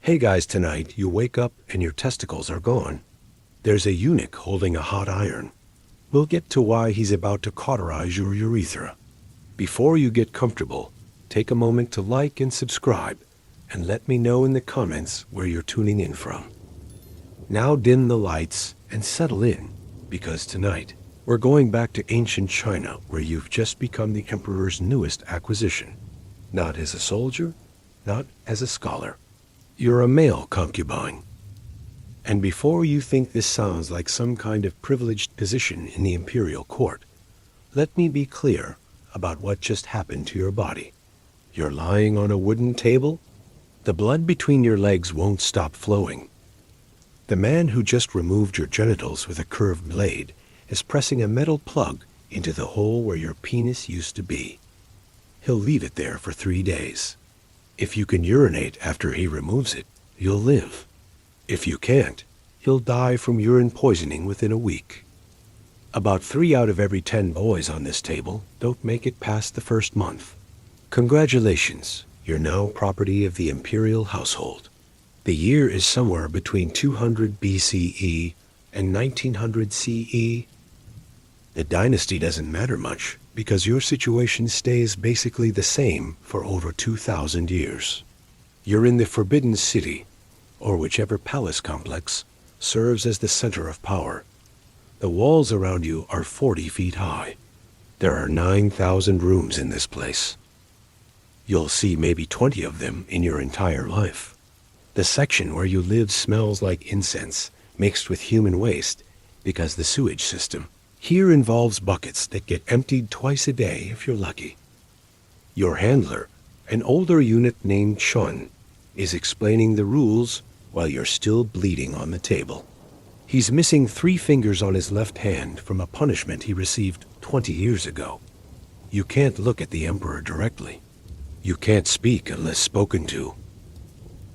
Hey guys, tonight you wake up and your testicles are gone. There's a eunuch holding a hot iron. We'll get to why he's about to cauterize your urethra. Before you get comfortable, take a moment to like and subscribe, and let me know in the comments where you're tuning in from. Now dim the lights and settle in, because tonight we're going back to ancient China, where you've just become the emperor's newest acquisition. Not as a soldier, not as a scholar. You're a male concubine. And before you think this sounds like some kind of privileged position in the imperial court, let me be clear about what just happened to your body. You're lying on a wooden table. The blood between your legs won't stop flowing. The man who just removed your genitals with a curved blade is pressing a metal plug into the hole where your penis used to be. He'll leave it there for 3 days. If you can urinate after he removes it, you'll live. If you can't, you'll die from urine poisoning within a week. About 3 out of every 10 boys on this table don't make it past the first month. Congratulations, you're now property of the imperial household. The year is somewhere between 200 BCE and 1900 CE. The dynasty doesn't matter much, because your situation stays basically the same for over 2,000 years. You're in the Forbidden City, or whichever palace complex serves as the center of power. The walls around you are 40 feet high. There are 9,000 rooms in this place. You'll see maybe 20 of them in your entire life. The section where you live smells like incense mixed with human waste, because the sewage system here involves buckets that get emptied twice a day if you're lucky. Your handler, an older eunuch named Chun, is explaining the rules while you're still bleeding on the table. He's missing 3 fingers on his left hand from a punishment he received 20 years ago. You can't look at the emperor directly. You can't speak unless spoken to.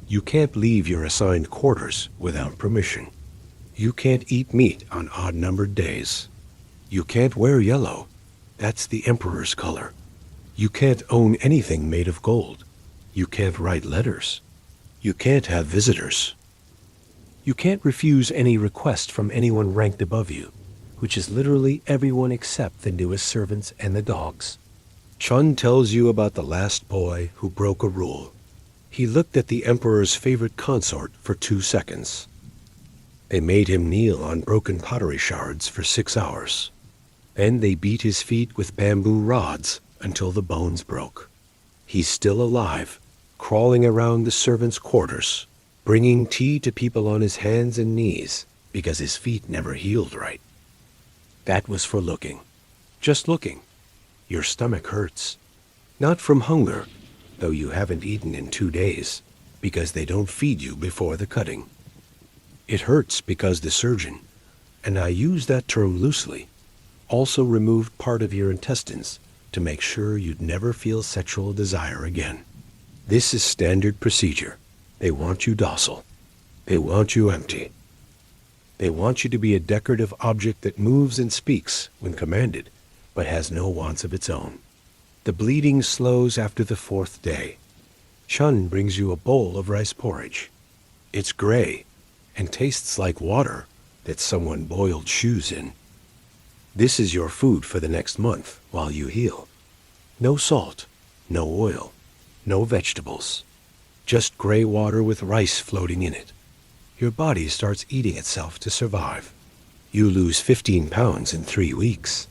You can't leave your assigned quarters without permission. You can't eat meat on odd-numbered days. You can't wear yellow. That's the emperor's color. You can't own anything made of gold. You can't write letters. You can't have visitors. You can't refuse any request from anyone ranked above you, which is literally everyone except the newest servants and the dogs. Chun tells you about the last boy who broke a rule. He looked at the emperor's favorite consort for 2 seconds. They made him kneel on broken pottery shards for 6 hours. Then they beat his feet with bamboo rods until the bones broke. He's still alive, crawling around the servants' quarters, bringing tea to people on his hands and knees because his feet never healed right. That was for looking. Just looking. Your stomach hurts. Not from hunger, though you haven't eaten in 2 days, because they don't feed you before the cutting. It hurts because the surgeon, and I use that term loosely, also removed part of your intestines to make sure you'd never feel sexual desire again. This is standard procedure. They want you docile. They want you empty. They want you to be a decorative object that moves and speaks when commanded, but has no wants of its own. The bleeding slows after the 4th day. Chun brings you a bowl of rice porridge. It's gray and tastes like water that someone boiled shoes in. This is your food for the next month while you heal. No salt, no oil, no vegetables. Just gray water with rice floating in it. Your body starts eating itself to survive. You lose 15 pounds in 3 weeks.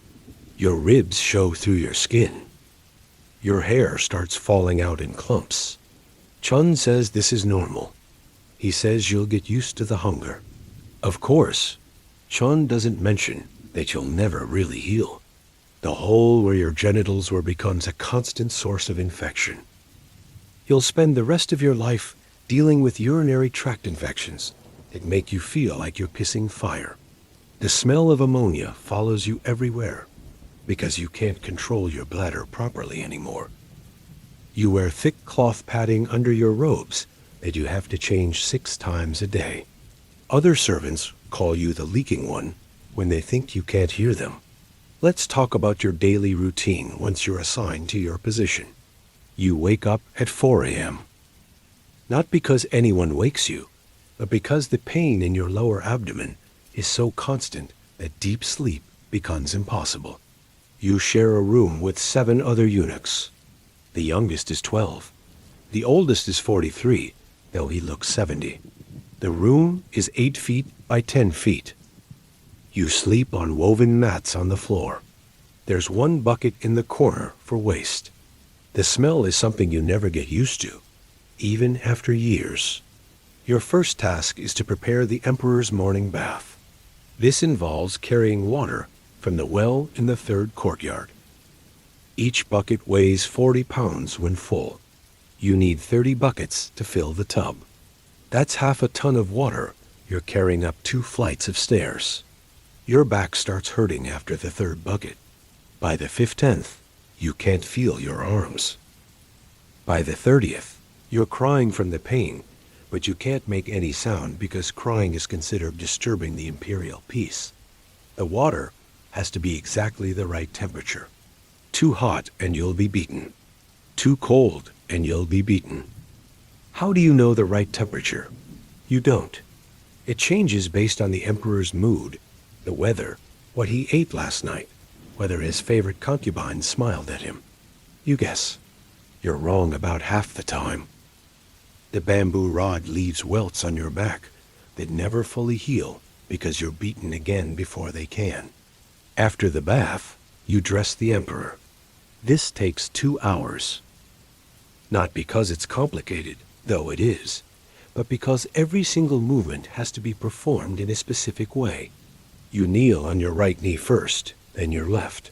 Your ribs show through your skin. Your hair starts falling out in clumps. Chun says this is normal. He says you'll get used to the hunger. Of course, Chun doesn't mention that you'll never really heal. The hole where your genitals were becomes a constant source of infection. You'll spend the rest of your life dealing with urinary tract infections that make you feel like you're pissing fire. The smell of ammonia follows you everywhere because you can't control your bladder properly anymore. You wear thick cloth padding under your robes that you have to change 6 times a day. Other servants call you the leaking one when they think you can't hear them. Let's talk about your daily routine once you're assigned to your position. You wake up at 4 a.m. Not because anyone wakes you, but because the pain in your lower abdomen is so constant that deep sleep becomes impossible. You share a room with 7 other eunuchs. The youngest is 12. The oldest is 43, though he looks 70. The room is 8 feet by 10 feet. You sleep on woven mats on the floor. There's one bucket in the corner for waste. The smell is something you never get used to, even after years. Your first task is to prepare the emperor's morning bath. This involves carrying water from the well in the 3rd courtyard. Each bucket weighs 40 pounds when full. You need 30 buckets to fill the tub. That's half a ton of water you're carrying up 2 flights of stairs. Your back starts hurting after the 3rd bucket. By the 15th, you can't feel your arms. By the 30th, you're crying from the pain, but you can't make any sound because crying is considered disturbing the imperial peace. The water has to be exactly the right temperature. Too hot and you'll be beaten. Too cold and you'll be beaten. How do you know the right temperature? You don't. It changes based on the emperor's mood, the weather, what he ate last night, whether his favorite concubine smiled at him. You guess. You're wrong about half the time. The bamboo rod leaves welts on your back that never fully heal because you're beaten again before they can. After the bath, you dress the emperor. This takes 2 hours. Not because it's complicated, though it is, but because every single movement has to be performed in a specific way. You kneel on your right knee first, then your left.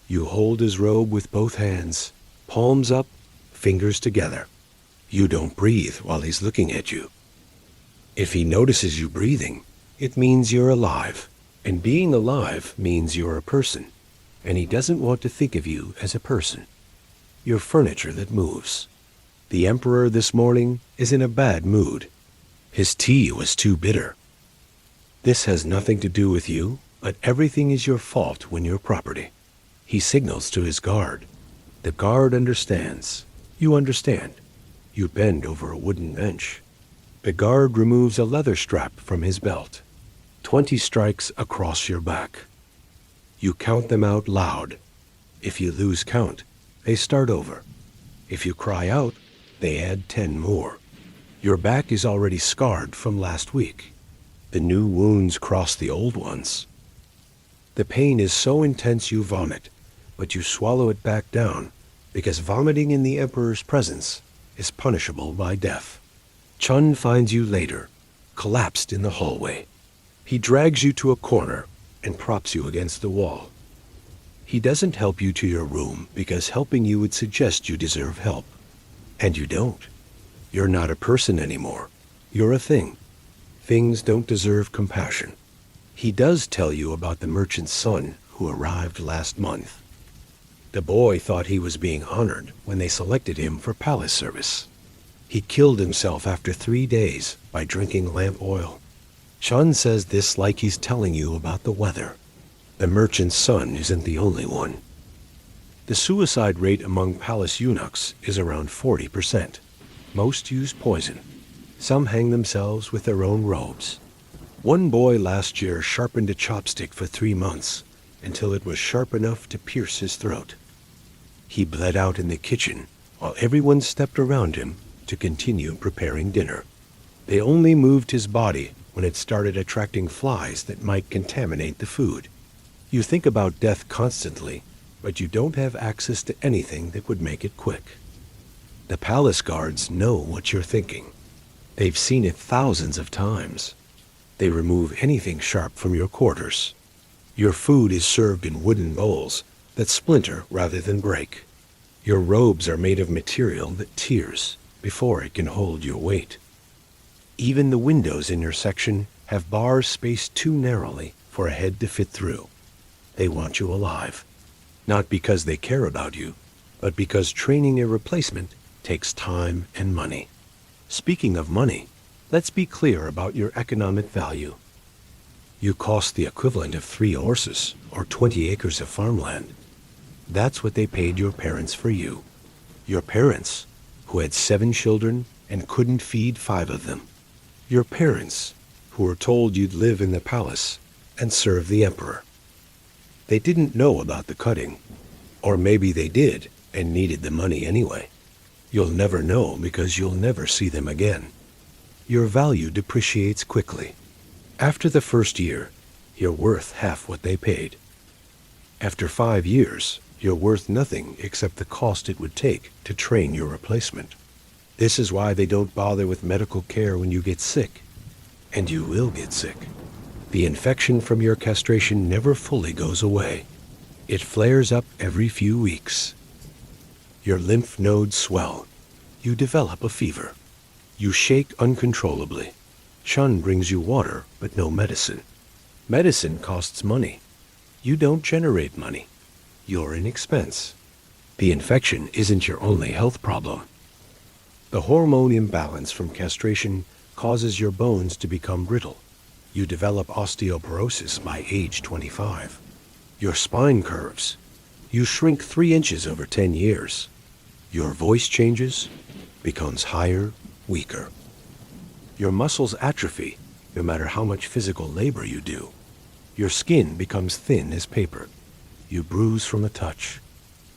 You hold his robe with both hands, palms up, fingers together. You don't breathe while he's looking at you. If he notices you breathing, it means you're alive. And being alive means you're a person. And he doesn't want to think of you as a person. You're furniture that moves. The emperor this morning is in a bad mood. His tea was too bitter. This has nothing to do with you, but everything is your fault when you're property. He signals to his guard. The guard understands. You understand. You bend over a wooden bench. The guard removes a leather strap from his belt. 20 strikes across your back. You count them out loud. If you lose count, they start over. If you cry out, they add 10 more. Your back is already scarred from last week. The new wounds cross the old ones. The pain is so intense you vomit, but you swallow it back down because vomiting in the emperor's presence is punishable by death. Chun finds you later, collapsed in the hallway. He drags you to a corner and props you against the wall. He doesn't help you to your room because helping you would suggest you deserve help. And you don't. You're not a person anymore. You're a thing. Things don't deserve compassion. He does tell you about the merchant's son who arrived last month. The boy thought he was being honored when they selected him for palace service. He killed himself after 3 days by drinking lamp oil. Chun says this like he's telling you about the weather. The merchant's son isn't the only one. The suicide rate among palace eunuchs is around 40%. Most use poison. Some hang themselves with their own robes. One boy last year sharpened a chopstick for 3 months until it was sharp enough to pierce his throat. He bled out in the kitchen while everyone stepped around him to continue preparing dinner. They only moved his body when it started attracting flies that might contaminate the food. You think about death constantly, but you don't have access to anything that would make it quick. The palace guards know what you're thinking. They've seen it thousands of times. They remove anything sharp from your quarters. Your food is served in wooden bowls that splinter rather than break. Your robes are made of material that tears before it can hold your weight. Even the windows in your section have bars spaced too narrowly for a head to fit through. They want you alive, not because they care about you, but because training a replacement takes time and money. Speaking of money, let's be clear about your economic value. You cost the equivalent of 3 horses or 20 acres of farmland. That's what they paid your parents for you. Your parents, who had 7 children and couldn't feed 5 of them. Your parents, who were told you'd live in the palace and serve the emperor. They didn't know about the cutting, or maybe they did and needed the money anyway. You'll never know because you'll never see them again. Your value depreciates quickly. After the first year, you're worth half what they paid. After 5 years, you're worth nothing except the cost it would take to train your replacement. This is why they don't bother with medical care when you get sick. And you will get sick. The infection from your castration never fully goes away. It flares up every few weeks. Your lymph nodes swell. You develop a fever. You shake uncontrollably. Chun brings you water, but no medicine. Medicine costs money. You don't generate money. You're an expense. The infection isn't your only health problem. The hormone imbalance from castration causes your bones to become brittle. You develop osteoporosis by age 25. Your spine curves. You shrink 3 inches over 10 years. Your voice changes, becomes higher, weaker. Your muscles atrophy, no matter how much physical labor you do. Your skin becomes thin as paper. You bruise from a touch.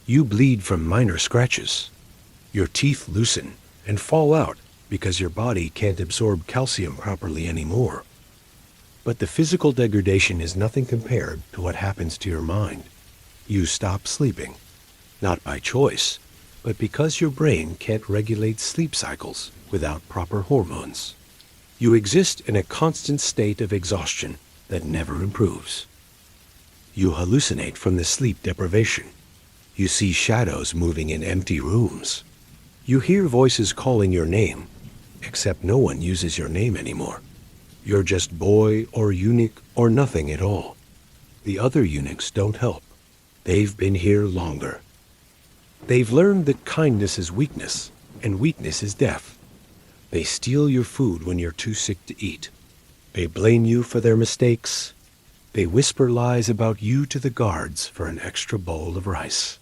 You bleed from minor scratches. Your teeth loosen and fall out because your body can't absorb calcium properly anymore. But the physical degradation is nothing compared to what happens to your mind. You stop sleeping, not by choice, but because your brain can't regulate sleep cycles without proper hormones. You exist in a constant state of exhaustion that never improves. You hallucinate from the sleep deprivation. You see shadows moving in empty rooms. You hear voices calling your name, except no one uses your name anymore. You're just boy or eunuch or nothing at all. The other eunuchs don't help. They've been here longer. They've learned that kindness is weakness, and weakness is death. They steal your food when you're too sick to eat. They blame you for their mistakes. They whisper lies about you to the guards for an extra bowl of rice.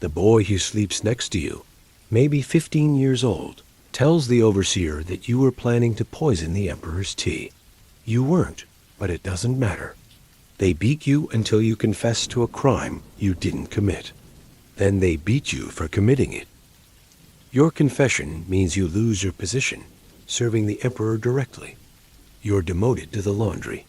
The boy who sleeps next to you, maybe 15 years old, tells the overseer that you were planning to poison the emperor's tea. You weren't, but it doesn't matter. They beat you until you confess to a crime you didn't commit. Then they beat you for committing it. Your confession means you lose your position, serving the emperor directly. You're demoted to the laundry.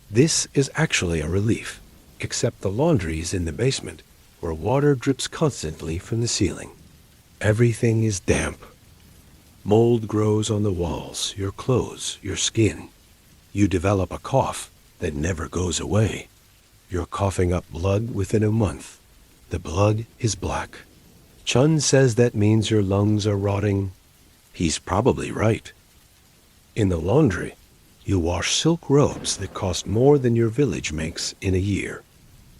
This is actually a relief, except the laundry is in the basement, where water drips constantly from the ceiling. Everything is damp. Mold grows on the walls, your clothes, your skin. You develop a cough that never goes away. You're coughing up blood within a month. The blood is black. Chun says that means your lungs are rotting. He's probably right. In the laundry, you wash silk robes that cost more than your village makes in a year.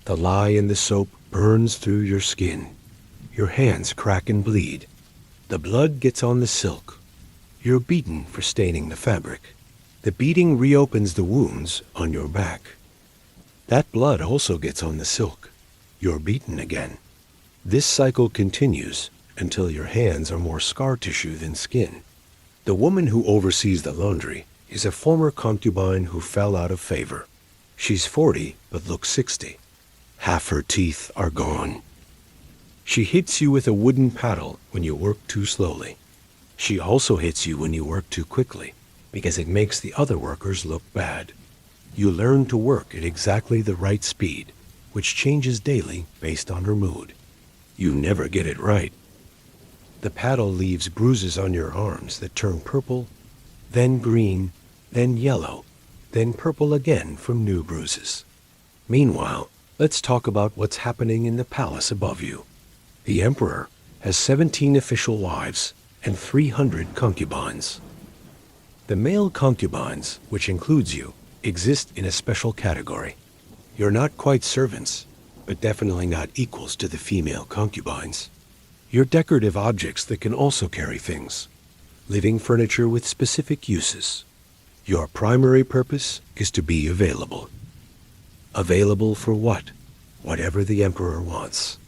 The lye in the soap burns through your skin. Your hands crack and bleed. The blood gets on the silk. You're beaten for staining the fabric. The beating reopens the wounds on your back. That blood also gets on the silk. You're beaten again. This cycle continues until your hands are more scar tissue than skin. The woman who oversees the laundry is a former concubine who fell out of favor. She's 40 but looks 60. Half her teeth are gone. She hits you with a wooden paddle when you work too slowly. She also hits you when you work too quickly, because it makes the other workers look bad. You learn to work at exactly the right speed, which changes daily based on her mood. You never get it right. The paddle leaves bruises on your arms that turn purple, then green, then yellow, then purple again from new bruises. Meanwhile, let's talk about what's happening in the palace above you. The emperor has 17 official wives and 300 concubines. The male concubines, which includes you, exist in a special category. You're not quite servants, but definitely not equals to the female concubines. You're decorative objects that can also carry things, living furniture with specific uses. Your primary purpose is to be available. Available for what? Whatever the emperor wants.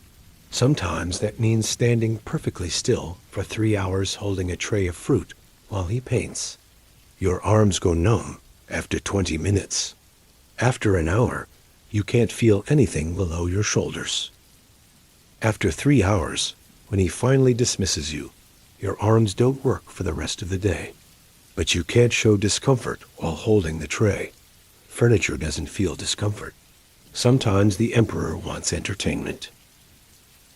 Sometimes that means standing perfectly still for 3 hours holding a tray of fruit while he paints. Your arms go numb after 20 minutes. After an hour, you can't feel anything below your shoulders. After 3 hours, when he finally dismisses you, your arms don't work for the rest of the day. But you can't show discomfort while holding the tray. Furniture doesn't feel discomfort. Sometimes the emperor wants entertainment.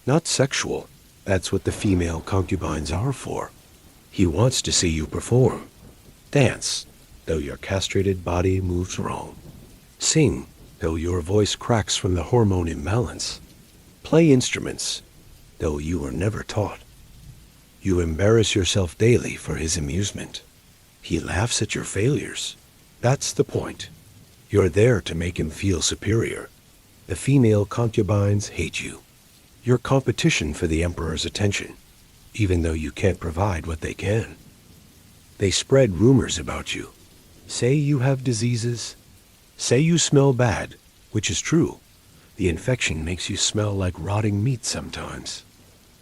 Not sexual. That's what the female concubines are for. He wants to see you perform. Dance, though your castrated body moves wrong. Sing, though your voice cracks from the hormone imbalance. Play instruments, though you were never taught. You embarrass yourself daily for his amusement. He laughs at your failures. That's the point. You're there to make him feel superior. The female concubines hate you. You're competition for the emperor's attention, even though you can't provide what they can. They spread rumors about you. Say you have diseases. Say you smell bad, which is true. The infection makes you smell like rotting meat sometimes.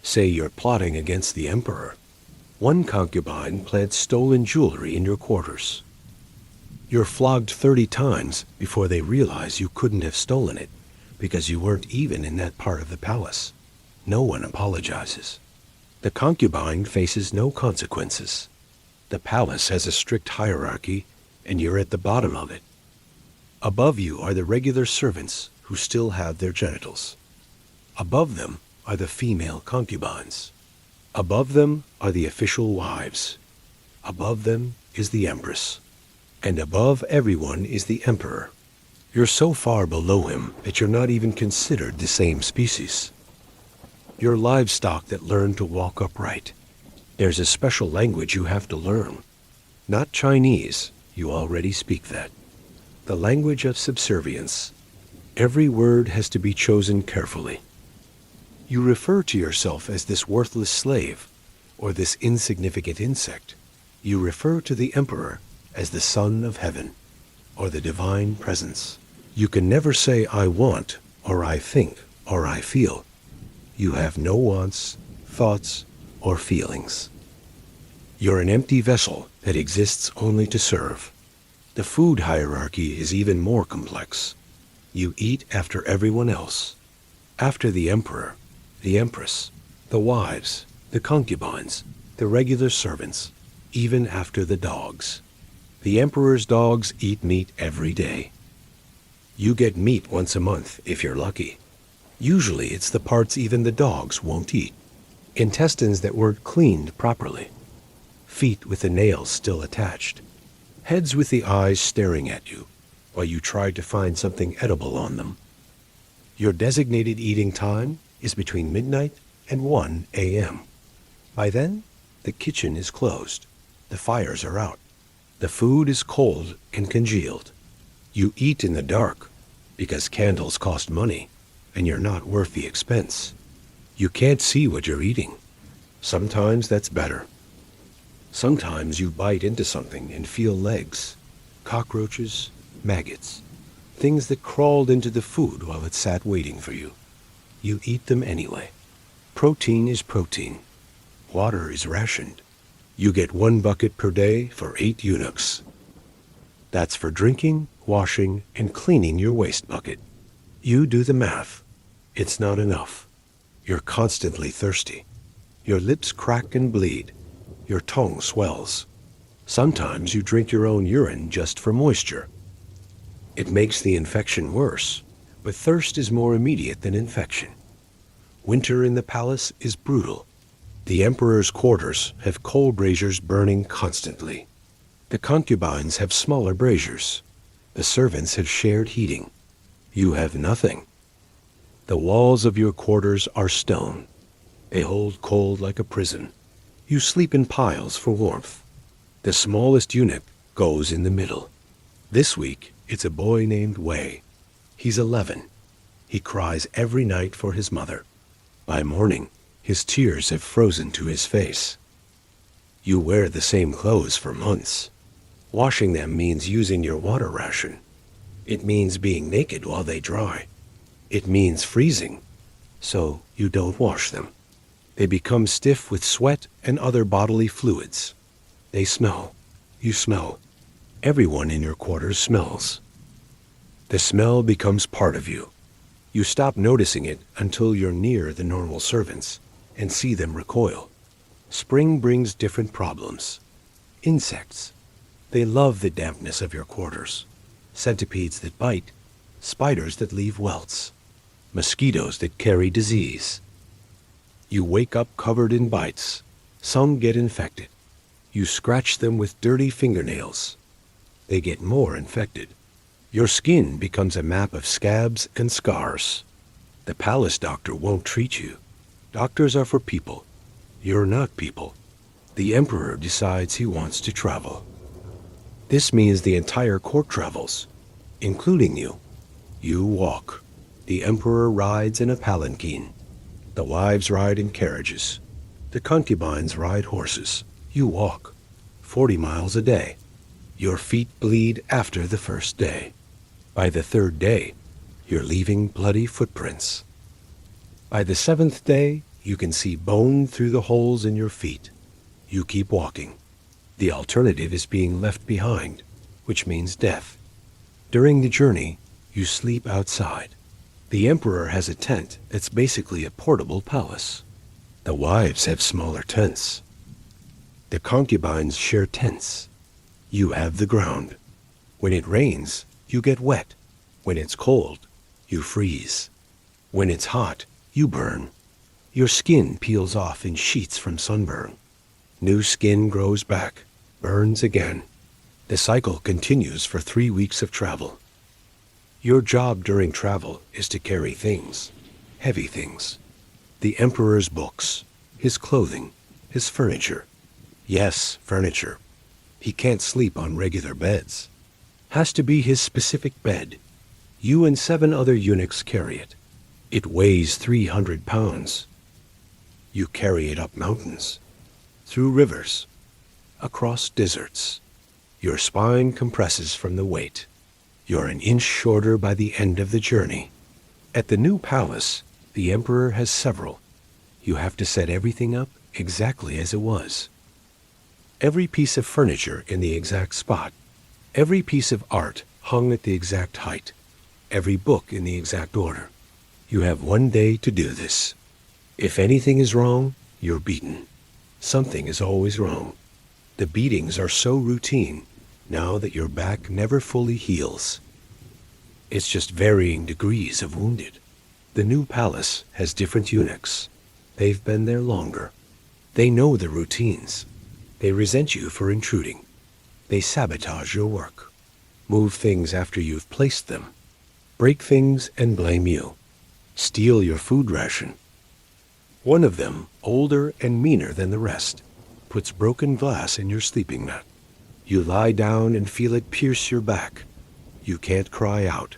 Say you're plotting against the emperor. One concubine plants stolen jewelry in your quarters. You're flogged 30 times before they realize you couldn't have stolen it, because you weren't even in that part of the palace. No one apologizes. The concubine faces no consequences. The palace has a strict hierarchy, and you're at the bottom of it. Above you are the regular servants who still have their genitals. Above them are the female concubines. Above them are the official wives. Above them is the empress. And above everyone is the emperor. You're so far below him that you're not even considered the same species. You're livestock that learn to walk upright. There's a special language you have to learn. Not Chinese, you already speak that. The language of subservience. Every word has to be chosen carefully. You refer to yourself as this worthless slave, or this insignificant insect. You refer to the emperor as the Son of Heaven, or the divine presence. You can never say I want, or I think, or I feel. You have no wants, thoughts, or feelings. You're an empty vessel that exists only to serve. The food hierarchy is even more complex. You eat after everyone else. After the emperor, the empress, the wives, the concubines, the regular servants, even after the dogs. The emperor's dogs eat meat every day. You get meat once a month if you're lucky. Usually it's the parts even the dogs won't eat. Intestines that weren't cleaned properly. Feet with the nails still attached. Heads with the eyes staring at you while you try to find something edible on them. Your designated eating time is between midnight and 1 a.m. By then, the kitchen is closed. The fires are out. The food is cold and congealed. You eat in the dark because candles cost money and you're not worth the expense. You can't see what you're eating. Sometimes that's better. Sometimes you bite into something and feel legs, cockroaches, maggots, things that crawled into the food while it sat waiting for you. You eat them anyway. Protein is protein. Water is rationed. You get 1 bucket per day for 8 eunuchs. That's for drinking, washing, and cleaning your waste bucket. You do the math. It's not enough. You're constantly thirsty. Your lips crack and bleed. Your tongue swells. Sometimes you drink your own urine just for moisture. It makes the infection worse, but thirst is more immediate than infection. Winter in the palace is brutal. The emperor's quarters have coal braziers burning constantly. The concubines have smaller braziers. The servants have shared heating. You have nothing. The walls of your quarters are stone. They hold cold like a prison. You sleep in piles for warmth. The smallest eunuch goes in the middle. This week, it's a boy named Wei. He's 11. He cries every night for his mother. By morning, his tears have frozen to his face. You wear the same clothes for months. Washing them means using your water ration. It means being naked while they dry. It means freezing. so you don't wash them. They become stiff with sweat and other bodily fluids. They smell. You smell. Everyone in your quarters smells. The smell becomes part of you. You stop noticing it until you're near the normal servants and see them recoil. Spring brings different problems. Insects. They love the dampness of your quarters. Centipedes that bite. Spiders that leave welts. Mosquitoes that carry disease. You wake up covered in bites. Some get infected. You scratch them with dirty fingernails. They get more infected. Your skin becomes a map of scabs and scars. The palace doctor won't treat you. Doctors are for people. You're not people. The emperor decides he wants to travel. This means the entire court travels, including you. You walk. The emperor rides in a palanquin. The wives ride in carriages. The concubines ride horses. You walk. 40 miles a day. Your feet bleed after the first day. By the third day, you're leaving bloody footprints. By the seventh day, you can see bone through the holes in your feet. You keep walking. The alternative is being left behind, which means death. During the journey, you sleep outside. The emperor has a tent that's basically a portable palace. The wives have smaller tents. The concubines share tents. You have the ground. When it rains, you get wet. When it's cold, you freeze. When it's hot, you burn. Your skin peels off in sheets from sunburn. New skin grows back, burns again. The cycle continues for 3 weeks of travel. Your job during travel is to carry things, heavy things. The emperor's books, his clothing, his furniture. Yes, furniture. He can't sleep on regular beds. Has to be his specific bed. You and 7 other eunuchs carry it. It weighs 300 pounds. You carry it up mountains, through rivers, across deserts. Your spine compresses from the weight. You're an inch shorter by the end of the journey. At the new palace, the emperor has several. You have to set everything up exactly as it was. Every piece of furniture in the exact spot. Every piece of art hung at the exact height. Every book in the exact order. You have 1 day to do this. If anything is wrong, you're beaten. Something is always wrong. The beatings are so routine now that your back never fully heals. It's just varying degrees of wounded. The new palace has different eunuchs. They've been there longer. They know the routines. They resent you for intruding. They sabotage your work. Move things after you've placed them. Break things and blame you. Steal your food ration. One of them, older and meaner than the rest, puts broken glass in your sleeping mat. You lie down and feel it pierce your back. You can't cry out.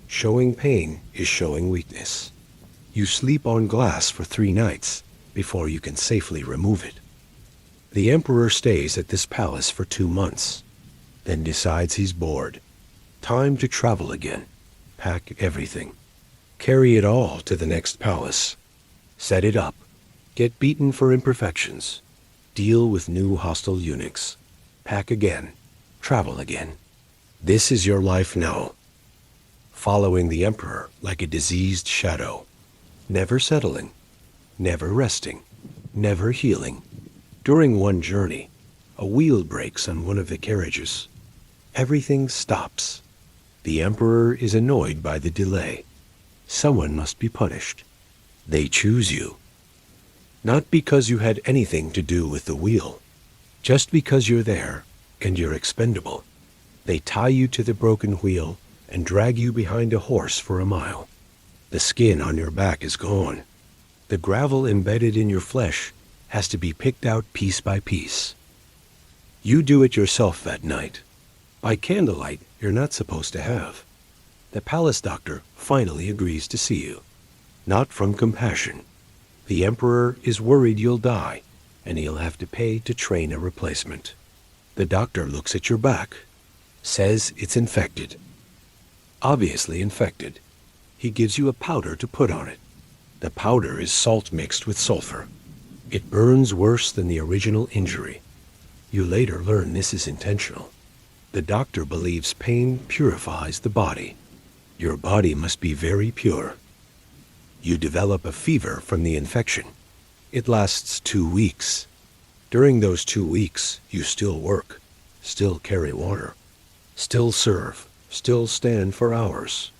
Showing pain is showing weakness. You sleep on glass for 3 nights before you can safely remove it. The emperor stays at this palace for 2 months, then decides he's bored. Time to travel again. Pack everything. Carry it all to the next palace. Set it up. Get beaten for imperfections. Deal with new hostile eunuchs. Pack again. Travel again. This is your life now. Following the emperor like a diseased shadow. Never settling. Never resting. Never healing. During one journey, a wheel breaks on one of the carriages. Everything stops. The emperor is annoyed by the delay. Someone must be punished. They choose you. Not because you had anything to do with the wheel. Just because you're there and you're expendable. They tie you to the broken wheel and drag you behind a horse for a mile. The skin on your back is gone. The gravel embedded in your flesh has to be picked out piece by piece. You do it yourself that night. By candlelight, you're not supposed to have. The palace doctor finally agrees to see you. Not from compassion. The emperor is worried you'll die, and he'll have to pay to train a replacement. The doctor looks at your back, says it's infected. Obviously infected. He gives you a powder to put on it. The powder is salt mixed with sulfur. It burns worse than the original injury. You later learn this is intentional. The doctor believes pain purifies the body. Your body must be very pure. You develop a fever from the infection. It lasts 2 weeks. During those 2 weeks, you still work, still carry water, still serve, still stand for hours.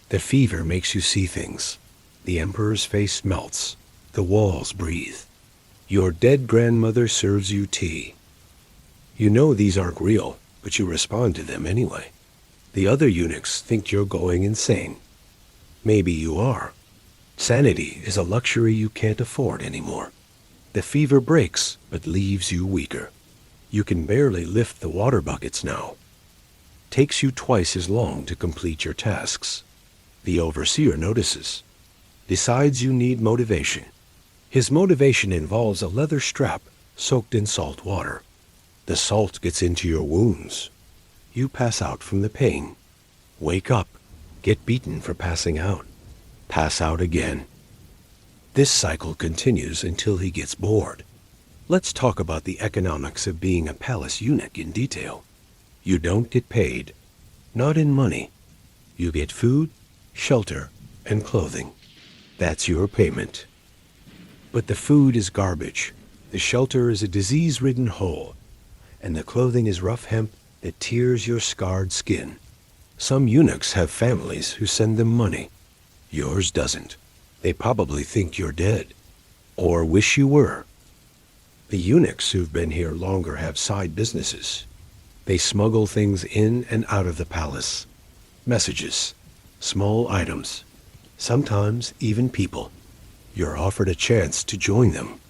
The fever makes you see things. The emperor's face melts. The walls breathe. Your dead grandmother serves you tea. You know these aren't real, but you respond to them anyway. The other eunuchs think you're going insane. Maybe you are. Sanity is a luxury you can't afford anymore. The fever breaks, but leaves you weaker. You can barely lift the water buckets now. Takes you twice as long to complete your tasks. The overseer notices. Decides you need motivation. His motivation involves a leather strap soaked in salt water. The salt gets into your wounds. You pass out from the pain. Wake up. Get beaten for passing out. Pass out again. This cycle continues until he gets bored. Let's talk about the economics of being a palace eunuch in detail. You don't get paid. Not in money. You get food, shelter, and clothing. That's your payment. But the food is garbage. The shelter is a disease-ridden hole. And the clothing is rough hemp that tears your scarred skin. Some eunuchs have families who send them money. Yours doesn't. They probably think you're dead, or wish you were. The eunuchs who've been here longer have side businesses. They smuggle things in and out of the palace. Messages, small items, sometimes even people. You're offered a chance to join them.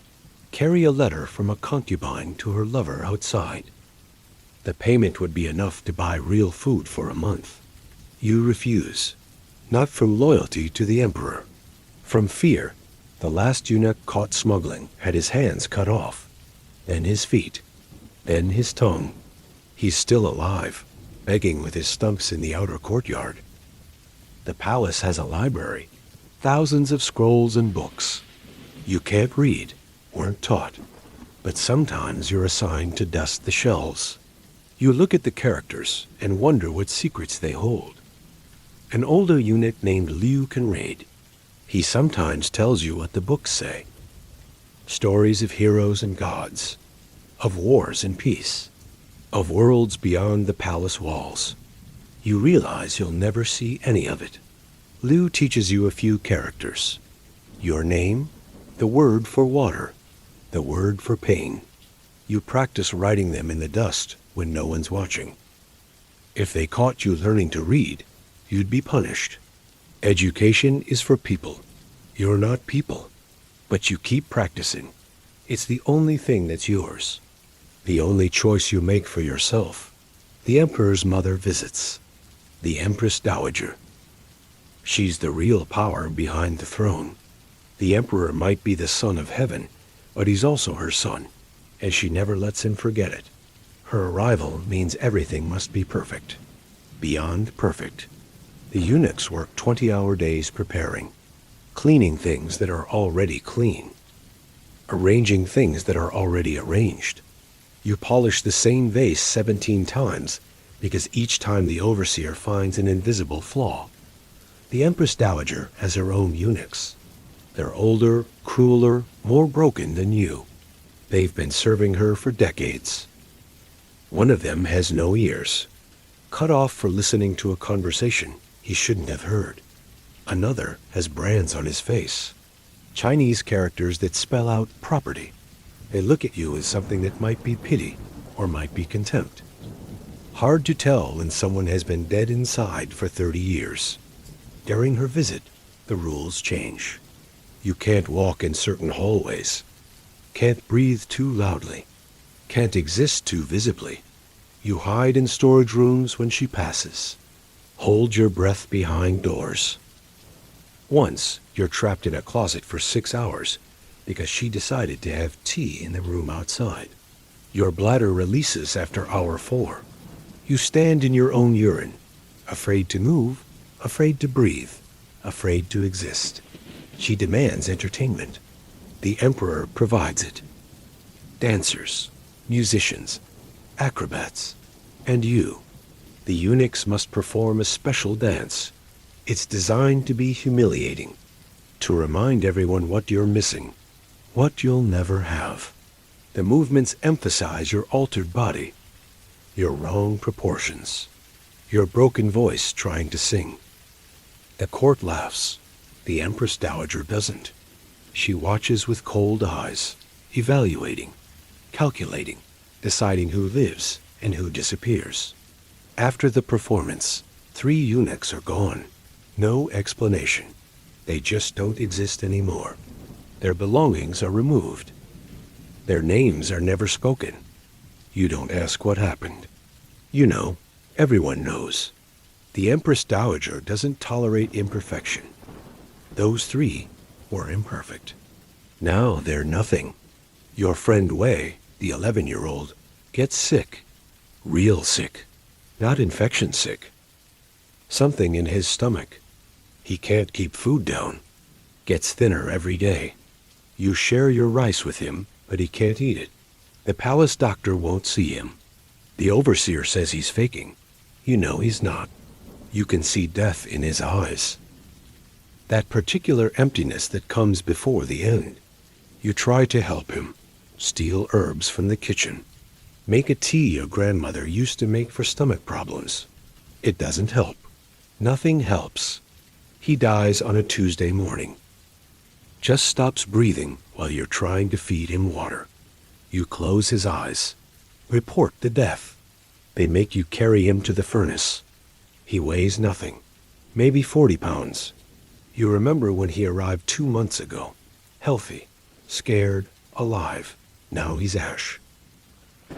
Carry a letter from a concubine to her lover outside. The payment would be enough to buy real food for a month. You refuse, not from loyalty to the emperor. From fear. The last eunuch caught smuggling had his hands cut off, then his feet, then his tongue. He's still alive, begging with his stumps in the outer courtyard. The palace has a library, thousands of scrolls and books. You can't read, weren't taught, but sometimes you're assigned to dust the shelves. You look at the characters and wonder what secrets they hold. An older eunuch named Liu can read. He sometimes tells you what the books say. Stories of heroes and gods, of wars and peace, of worlds beyond the palace walls. You realize you'll never see any of it. Liu teaches you a few characters. Your name, the word for water, the word for pain. You practice writing them in the dust when no one's watching. If they caught you learning to read, you'd be punished. Education is for people. You're not people, but you keep practicing. It's the only thing that's yours, the only choice you make for yourself. The emperor's mother visits, the Empress Dowager. She's the real power behind the throne. The emperor might be the son of heaven, but he's also her son, and she never lets him forget it. Her arrival means everything must be perfect, beyond perfect. The eunuchs work 20-hour days preparing, cleaning things that are already clean, arranging things that are already arranged. You polish the same vase 17 times because each time the overseer finds an invisible flaw. The Empress Dowager has her own eunuchs. They're older, crueler, more broken than you. They've been serving her for decades. One of them has no ears, cut off for listening to a conversation he shouldn't have heard. Another has brands on his face, Chinese characters that spell out property. They look at you as something that might be pity or might be contempt. Hard to tell when someone has been dead inside for 30 years. During her visit, the rules change. You can't walk in certain hallways, can't breathe too loudly, can't exist too visibly. You hide in storage rooms when she passes. Hold your breath behind doors. Once, you're trapped in a closet for 6 hours because she decided to have tea in the room outside. Your bladder releases after hour 4. You stand in your own urine, afraid to move, afraid to breathe, afraid to exist. She demands entertainment. The emperor provides it. Dancers, musicians, acrobats, and you. The eunuchs must perform a special dance. It's designed to be humiliating, to remind everyone what you're missing, what you'll never have. The movements emphasize your altered body, your wrong proportions, your broken voice trying to sing. The court laughs. The Empress Dowager doesn't. She watches with cold eyes, evaluating, calculating, deciding who lives and who disappears. After the performance, 3 eunuchs are gone. No explanation. They just don't exist anymore. Their belongings are removed. Their names are never spoken. You don't ask what happened. You know, everyone knows. The Empress Dowager doesn't tolerate imperfection. Those 3 were imperfect. Now they're nothing. Your friend Wei, the 11-year-old, gets sick. Real sick. Not infection sick. Something in his stomach. He can't keep food down. Gets thinner every day. You share your rice with him, but he can't eat it. The palace doctor won't see him. The overseer says he's faking. You know he's not. You can see death in his eyes. That particular emptiness that comes before the end. You try to help him. Steal herbs from the kitchen. Make a tea your grandmother used to make for stomach problems. It doesn't help. Nothing helps. He dies on a Tuesday morning. Just stops breathing while you're trying to feed him water. You close his eyes. Report the death. They make you carry him to the furnace. He weighs nothing. Maybe 40 pounds. You remember when he arrived 2 months ago. Healthy, scared, alive. Now he's ash.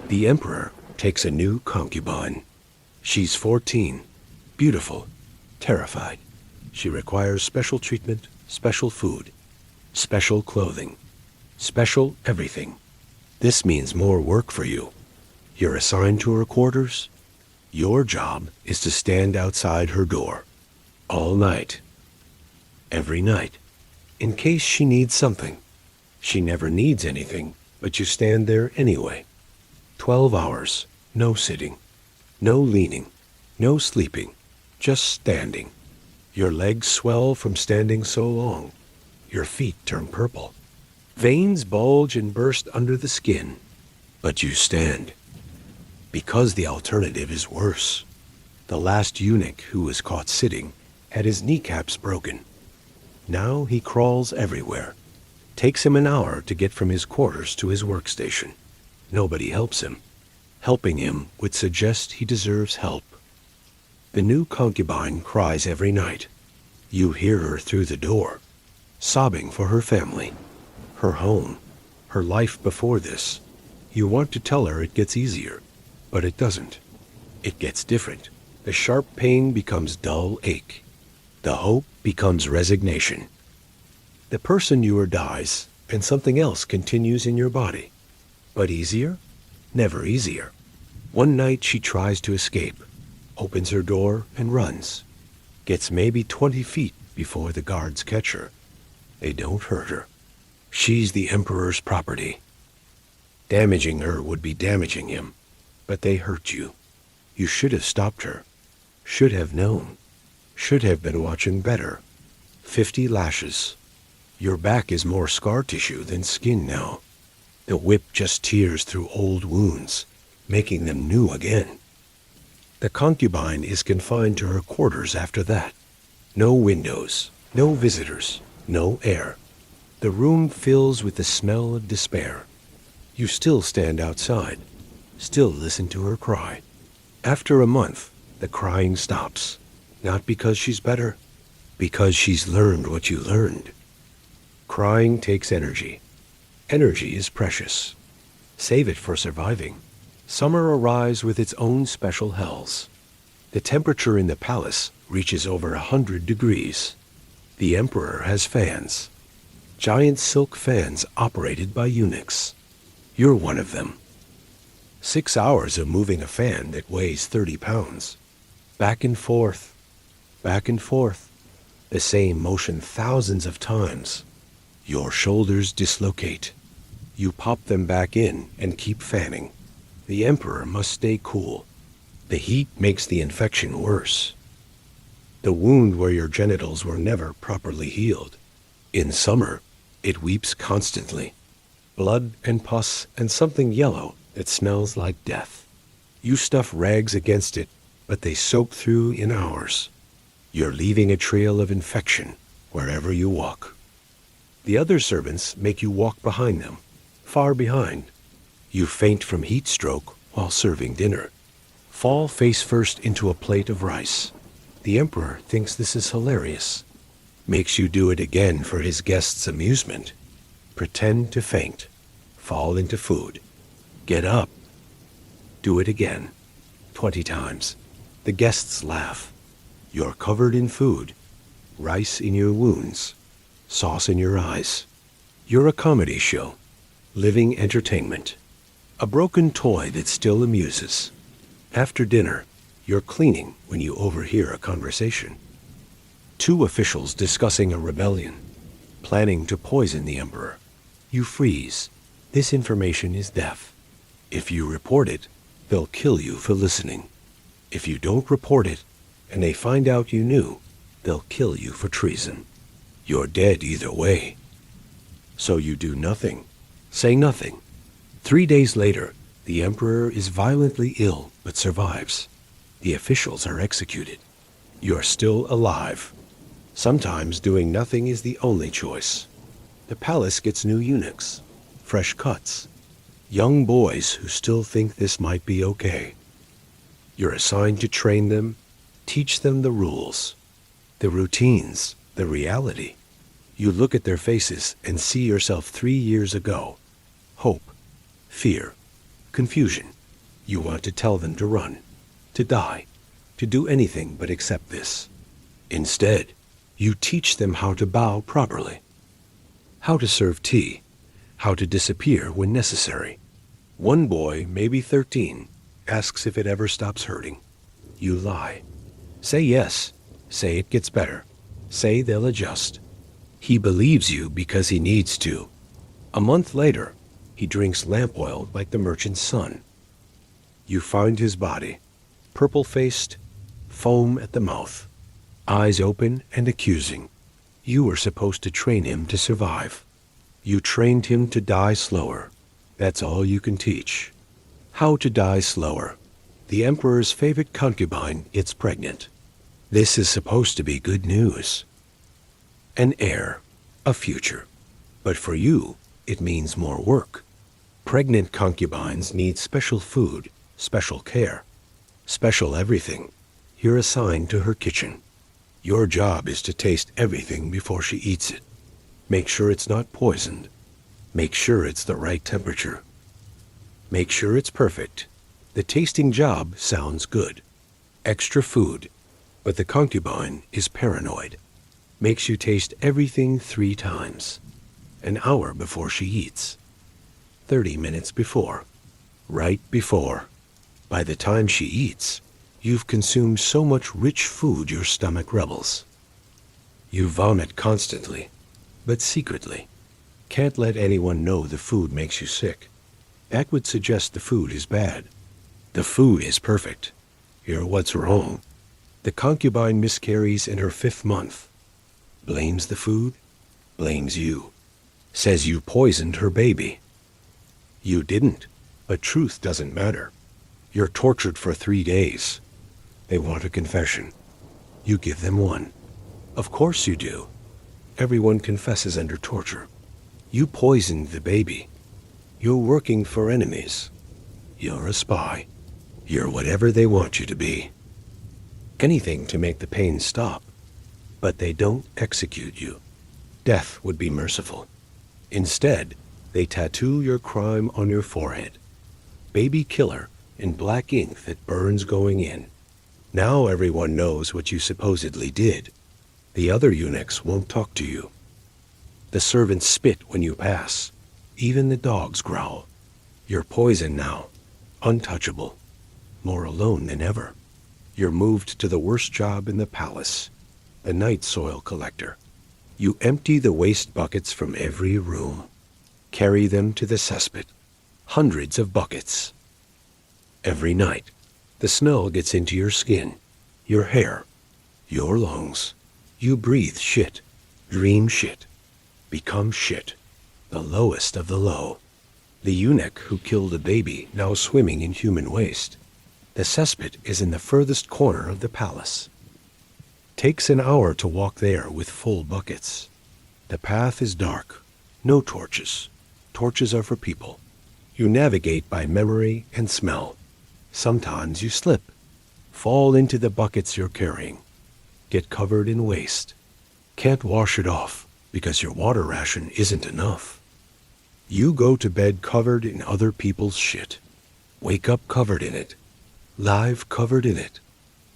The emperor takes a new concubine. She's 14, beautiful, terrified. She requires special treatment, special food, special clothing, special everything. This means more work for you. You're assigned to her quarters. Your job is to stand outside her door. All night. Every night. In case she needs something. She never needs anything, but you stand there anyway. 12 hours, no sitting, no leaning, no sleeping, just standing. Your legs swell from standing so long. Your feet turn purple. Veins bulge and burst under the skin. But you stand. Because the alternative is worse. The last eunuch who was caught sitting had his kneecaps broken. Now he crawls everywhere. Takes him an hour to get from his quarters to his workstation. Nobody helps him. Helping him would suggest he deserves help. The new concubine cries every night. You hear her through the door, sobbing for her family, her home, her life before this. You want to tell her it gets easier, but it doesn't. It gets different. The sharp pain becomes dull ache. The hope becomes resignation. The person you are dies, and something else continues in your body. But easier? Never easier. One night she tries to escape, opens her door and runs. Gets maybe 20 feet before the guards catch her. They don't hurt her. She's the emperor's property. Damaging her would be damaging him, but they hurt you. You should have stopped her. Should have known. Should have been watching better. 50 lashes. Your back is more scar tissue than skin now. The whip just tears through old wounds, making them new again. The concubine is confined to her quarters after that. No windows, no visitors, no air. The room fills with the smell of despair. You still stand outside, still listen to her cry. After a month, the crying stops. Not because she's better, because she's learned what you learned. Crying takes energy. Energy is precious. Save it for surviving. Summer arrives with its own special hells. The temperature in the palace reaches over 100 degrees. The emperor has fans. Giant silk fans operated by eunuchs. You're one of them. 6 hours of moving a fan that weighs 30 pounds. Back and forth, back and forth. The same motion thousands of times. Your shoulders dislocate. You pop them back in and keep fanning. The emperor must stay cool. The heat makes the infection worse. The wound where your genitals were never properly healed. In summer, it weeps constantly. Blood and pus and something yellow that smells like death. You stuff rags against it, but they soak through in hours. You're leaving a trail of infection wherever you walk. The other servants make you walk behind them, far behind. You faint from heat stroke while serving dinner. Fall face first into a plate of rice. The emperor thinks this is hilarious. Makes you do it again for his guests' amusement. Pretend to faint. Fall into food. Get up. Do it again. 20 times. The guests laugh. You're covered in food. Rice in your wounds. Sauce in your eyes. You're a comedy show. Living entertainment. A broken toy that still amuses. After dinner, you're cleaning when you overhear a conversation. 2 officials discussing a rebellion, planning to poison the emperor. You freeze. This information is deaf. If you report it, they'll kill you for listening. If you don't report it, and they find out you knew, they'll kill you for treason. You're dead either way. So you do nothing. Say nothing. 3 days later, the emperor is violently ill but survives. The officials are executed. You're still alive. Sometimes doing nothing is the only choice. The palace gets new eunuchs, fresh cuts, young boys who still think this might be okay. You're assigned to train them, teach them the rules, the routines, the reality. You look at their faces and see yourself 3 years ago. Hope, fear, confusion. You want to tell them to run, to die, to do anything but accept this. Instead, you teach them how to bow properly, how to serve tea, how to disappear when necessary. One boy, maybe 13, asks if it ever stops hurting. You lie. Say yes. Say it gets better. Say they'll adjust. He believes you because he needs to. A month later, he drinks lamp oil like the merchant's son. You find his body, purple-faced, foam at the mouth, eyes open and accusing. You were supposed to train him to survive. You trained him to die slower. That's all you can teach. How to die slower. The emperor's favorite concubine gets pregnant. This is supposed to be good news. An heir, a future. But for you, it means more work. Pregnant concubines need special food, special care, special everything. You're assigned to her kitchen. Your job is to taste everything before she eats it. Make sure it's not poisoned. Make sure it's the right temperature. Make sure it's perfect. The tasting job sounds good. Extra food, but the concubine is paranoid. Makes you taste everything 3 times. An hour before she eats. 30 minutes before. Right before. By the time she eats, you've consumed so much rich food your stomach rebels. You vomit constantly, but secretly. Can't let anyone know the food makes you sick. That would suggest the food is bad. The food is perfect. You're what's wrong. The concubine miscarries in her 5th month. Blames the food, blames you. Says you poisoned her baby. You didn't, but truth doesn't matter. You're tortured for 3 days. They want a confession. You give them one. Of course you do. Everyone confesses under torture. You poisoned the baby. You're working for enemies. You're a spy. You're whatever they want you to be. Anything to make the pain stop. But they don't execute you. Death would be merciful. Instead, they tattoo your crime on your forehead. Baby killer in black ink that burns going in. Now everyone knows what you supposedly did. The other eunuchs won't talk to you. The servants spit when you pass. Even the dogs growl. You're poison now. Untouchable. More alone than ever. You're moved to the worst job in the palace. a night soil collector. You empty the waste buckets from every room. Carry them to the cesspit. Hundreds of buckets. Every night, the smell gets into your skin, your hair, your lungs. You breathe shit, dream shit, become shit, the lowest of the low. The eunuch who killed a baby now swimming in human waste. The cesspit is in the furthest corner of the palace. Takes an hour to walk there with full buckets. The path is dark, no torches. Torches are for people. You navigate by memory and smell. Sometimes you slip, fall into the buckets you're carrying, get covered in waste. Can't wash it off because your water ration isn't enough. You go to bed covered in other people's shit. Wake up covered in it. Live covered in it.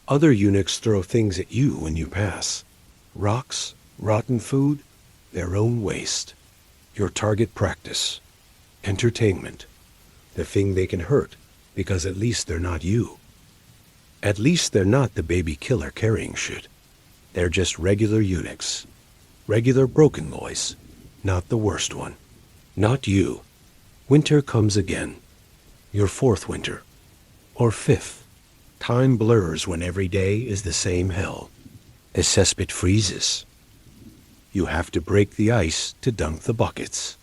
Other eunuchs throw things at you when you pass. Rocks, rotten food, their own waste. Your target practice. Entertainment. The thing they can hurt, because at least they're not you. At least they're not the baby killer carrying shit. They're just regular eunuchs. Regular broken boys. Not the worst one. Not you. Winter comes again. Your fourth winter. Or fifth. Time blurs when every day is the same hell. The cesspit freezes. You have to break the ice to dunk the buckets.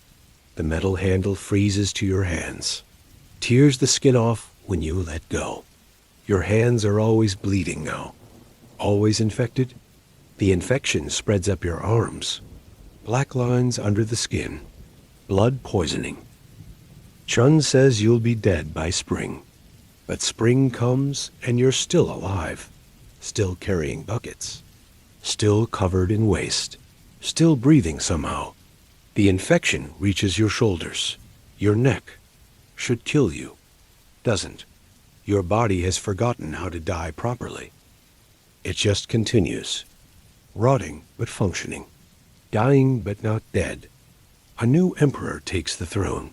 The metal handle freezes to your hands. Tears the skin off when you let go. Your hands are always bleeding now. Always infected? The infection spreads up your arms. Black lines under the skin. Blood poisoning. Chun says you'll be dead by spring. But spring comes and you're still alive. Still carrying buckets. Still covered in waste. Still breathing somehow. The infection reaches your shoulders. Your neck. Should kill you. Doesn't. Your body has forgotten how to die properly. It just continues. Rotting but functioning. Dying but not dead. A new emperor takes the throne.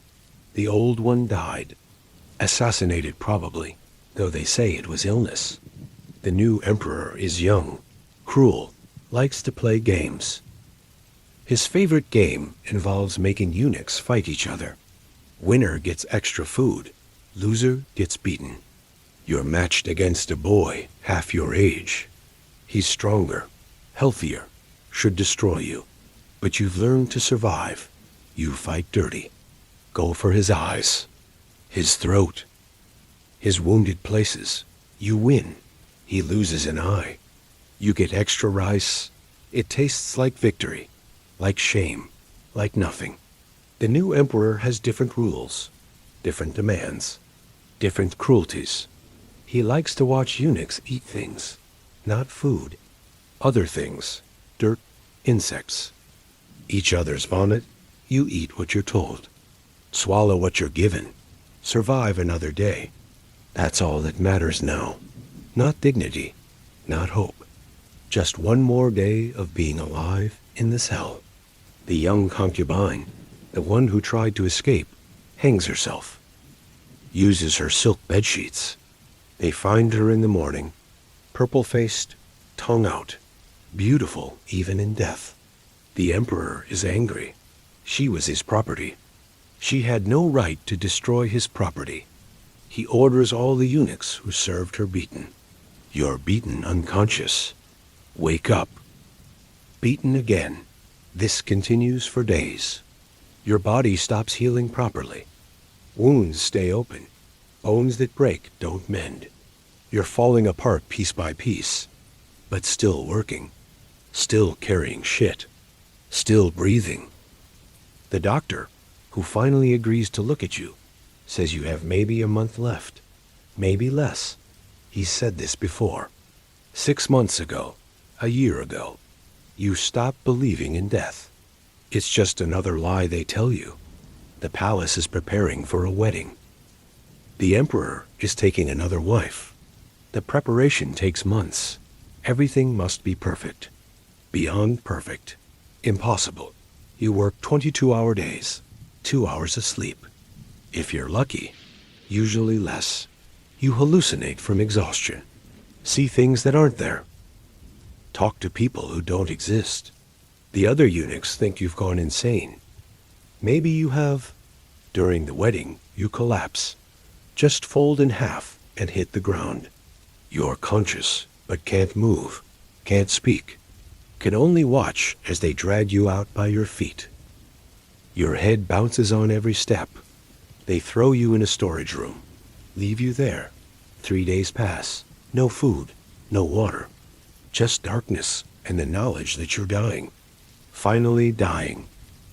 The old one died. Assassinated probably, though they say it was illness. The new emperor is young, cruel, likes to play games. His favorite game involves making eunuchs fight each other. Winner gets extra food. Loser gets beaten. You're matched against a boy half your age. He's stronger, healthier, should destroy you. But you've learned to survive. You fight dirty. Go for his eyes, his throat, his wounded places. You win. He loses an eye. You get extra rice. It tastes like victory, like shame, like nothing. The new emperor has different rules, different demands, different cruelties. He likes to watch eunuchs eat things, not food. Other things, dirt, insects. Each other's vomit, you eat what you're told. Swallow what you're given. Survive another day. That's all that matters now. Not dignity, not hope. Just one more day of being alive in this hell. The young concubine, the one who tried to escape, hangs herself. Uses her silk bedsheets. They find her in the morning, purple-faced, tongue out, beautiful even in death. The emperor is angry. She was his property. She had no right to destroy his property. He orders all the eunuchs who served her beaten. You're beaten unconscious. Wake up. Beaten again. This continues for days. Your body stops healing properly. Wounds stay open. Bones that break don't mend. You're falling apart piece by piece, but still working. Still carrying shit. Still breathing. The doctor, who finally agrees to look at you, says you have maybe a month left, maybe less. He's said this before. 6 months ago, a year ago, you stopped believing in death. It's just another lie they tell you. The palace is preparing for a wedding. The emperor is taking another wife. The preparation takes months. Everything must be perfect. Beyond perfect. Impossible. You work 22-hour days, 2 hours of sleep. If you're lucky, usually less. You hallucinate from exhaustion. See things that aren't there. Talk to people who don't exist. The other eunuchs think you've gone insane. Maybe you have. During the wedding, you collapse. Just fold in half and hit the ground. You're conscious, but can't move, can't speak, can only watch as they drag you out by your feet. Your head bounces on every step. They throw you in a storage room, leave you there. 3 days pass, no food, no water, just darkness and the knowledge that you're dying. Finally dying,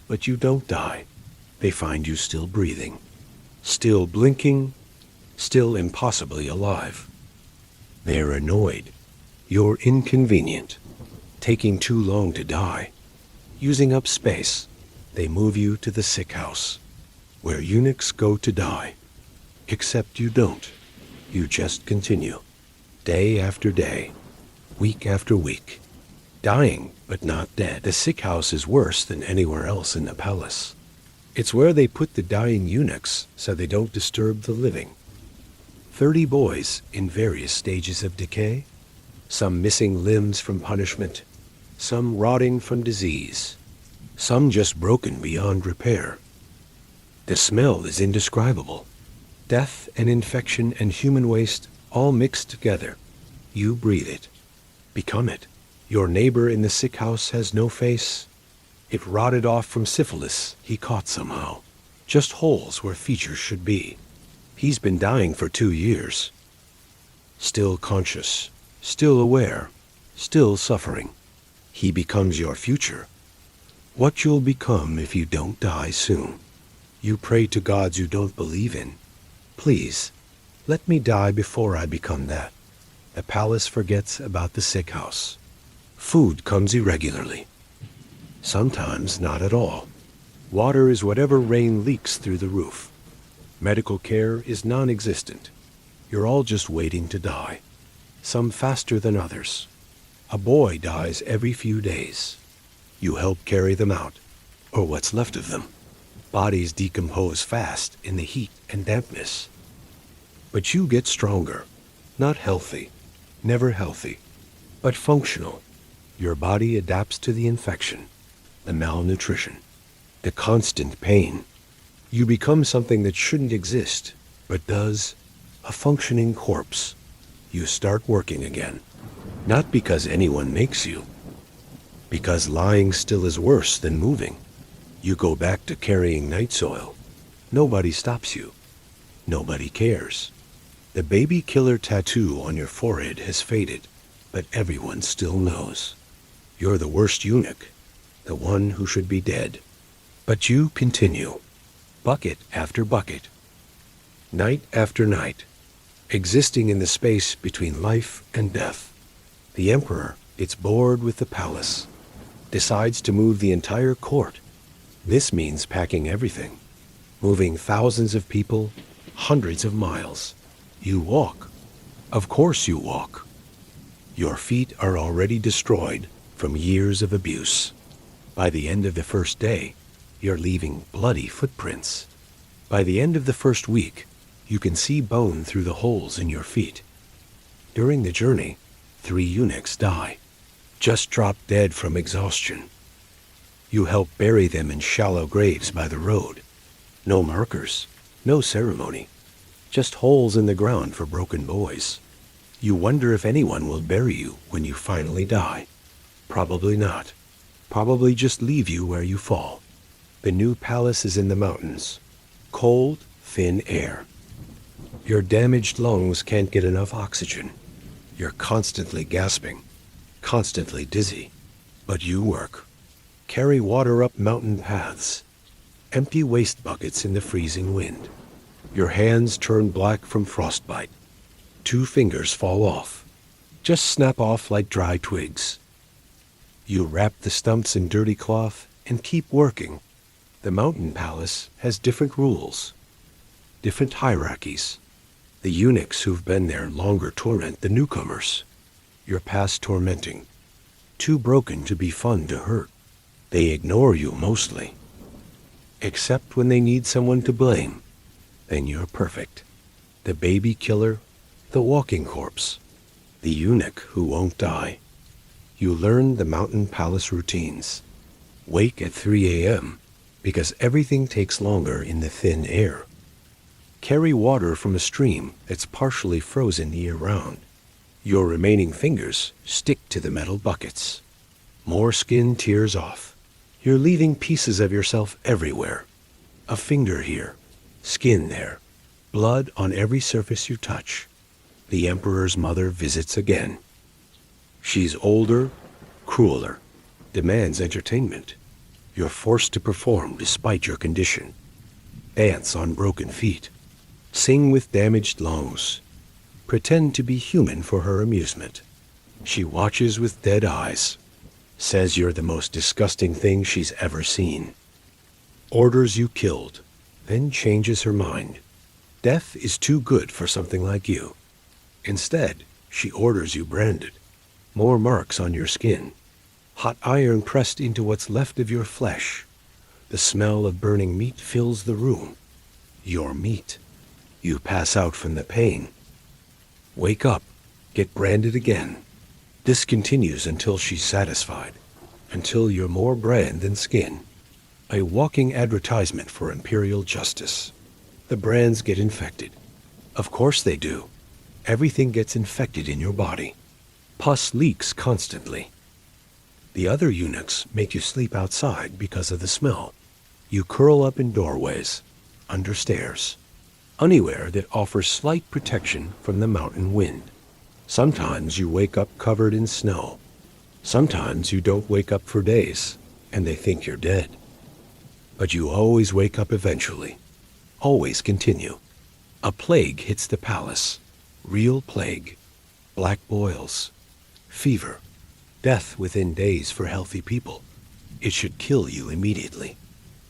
but you don't die. They find you still breathing, still blinking, still impossibly alive. They're annoyed. You're inconvenient, taking too long to die, using up space. They move you to the sick house, where eunuchs go to die. Except you don't. You just continue, day after day, week after week, dying but not dead. The sick house is worse than anywhere else in the palace. It's where they put the dying eunuchs so they don't disturb the living. 30 boys in various stages of decay, some missing limbs from punishment, some rotting from disease, some just broken beyond repair. The smell is indescribable. Death and infection and human waste all mixed together. You breathe it, become it. Your neighbor in the sick house has no face. It rotted off from syphilis he caught somehow. Just holes where features should be. He's been dying for 2 years. Still conscious, still aware, still suffering. He becomes your future. What you'll become if you don't die soon. You pray to gods you don't believe in. Please, let me die before I become that. The palace forgets about the sick house. Food comes irregularly. Sometimes not at all. Water is whatever rain leaks through the roof. Medical care is non-existent. You're all just waiting to die. Some faster than others. A boy dies every few days. You help carry them out, or what's left of them. Bodies decompose fast in the heat and dampness. But you get stronger. Not healthy, never healthy, but functional. Your body adapts to the infection, the malnutrition, the constant pain. You become something that shouldn't exist, but does, a functioning corpse. You start working again, not because anyone makes you, because lying still is worse than moving. You go back to carrying night soil. Nobody stops you. Nobody cares. The baby killer tattoo on your forehead has faded, but everyone still knows. You're the worst eunuch, the one who should be dead. But you continue. Bucket after bucket, night after night, existing in the space between life and death. The emperor gets bored with the palace, decides to move the entire court. This means packing everything, moving thousands of people, hundreds of miles. You walk. Of course you walk. Your feet are already destroyed from years of abuse. By the end of the first day, you're leaving bloody footprints. By the end of the first week, you can see bone through the holes in your feet. During the journey, 3 eunuchs die, just drop dead from exhaustion. You help bury them in shallow graves by the road. No markers, no ceremony, just holes in the ground for broken boys. You wonder if anyone will bury you when you finally die. Probably not. Probably just leave you where you fall. The new palace is in the mountains. Cold, thin air. Your damaged lungs can't get enough oxygen. You're constantly gasping, constantly dizzy. But you work. Carry water up mountain paths. Empty waste buckets in the freezing wind. Your hands turn black from frostbite. 2 fingers fall off. Just snap off like dry twigs. You wrap the stumps in dirty cloth and keep working. The mountain palace has different rules, different hierarchies. The eunuchs who've been there longer torment the newcomers. You're past tormenting, too broken to be fun to hurt. They ignore you mostly, except when they need someone to blame. Then you're perfect. The baby killer, the walking corpse, the eunuch who won't die. You learn the mountain palace routines. Wake at 3 a.m. because everything takes longer in the thin air. Carry water from a stream that's partially frozen year-round. Your remaining fingers stick to the metal buckets. More skin tears off. You're leaving pieces of yourself everywhere. A finger here, skin there, blood on every surface you touch. The Emperor's mother visits again. She's older, crueler, demands entertainment. You're forced to perform despite your condition. Dance on broken feet. Sing with damaged lungs. Pretend to be human for her amusement. She watches with dead eyes. Says you're the most disgusting thing she's ever seen. Orders you killed, then changes her mind. Death is too good for something like you. Instead, she orders you branded. More marks on your skin. Hot iron pressed into what's left of your flesh. The smell of burning meat fills the room. Your meat. You pass out from the pain. Wake up. Get branded again. This continues until she's satisfied. Until you're more brand than skin. A walking advertisement for imperial justice. The brands get infected. Of course they do. Everything gets infected in your body. Pus leaks constantly. The other eunuchs make you sleep outside because of the smell. You curl up in doorways, under stairs, anywhere that offers slight protection from the mountain wind. Sometimes you wake up covered in snow. Sometimes you don't wake up for days, and they think you're dead. But you always wake up eventually. Always continue. A plague hits the palace. Real plague. Black boils. Fever. Death within days for healthy people. It should kill you immediately.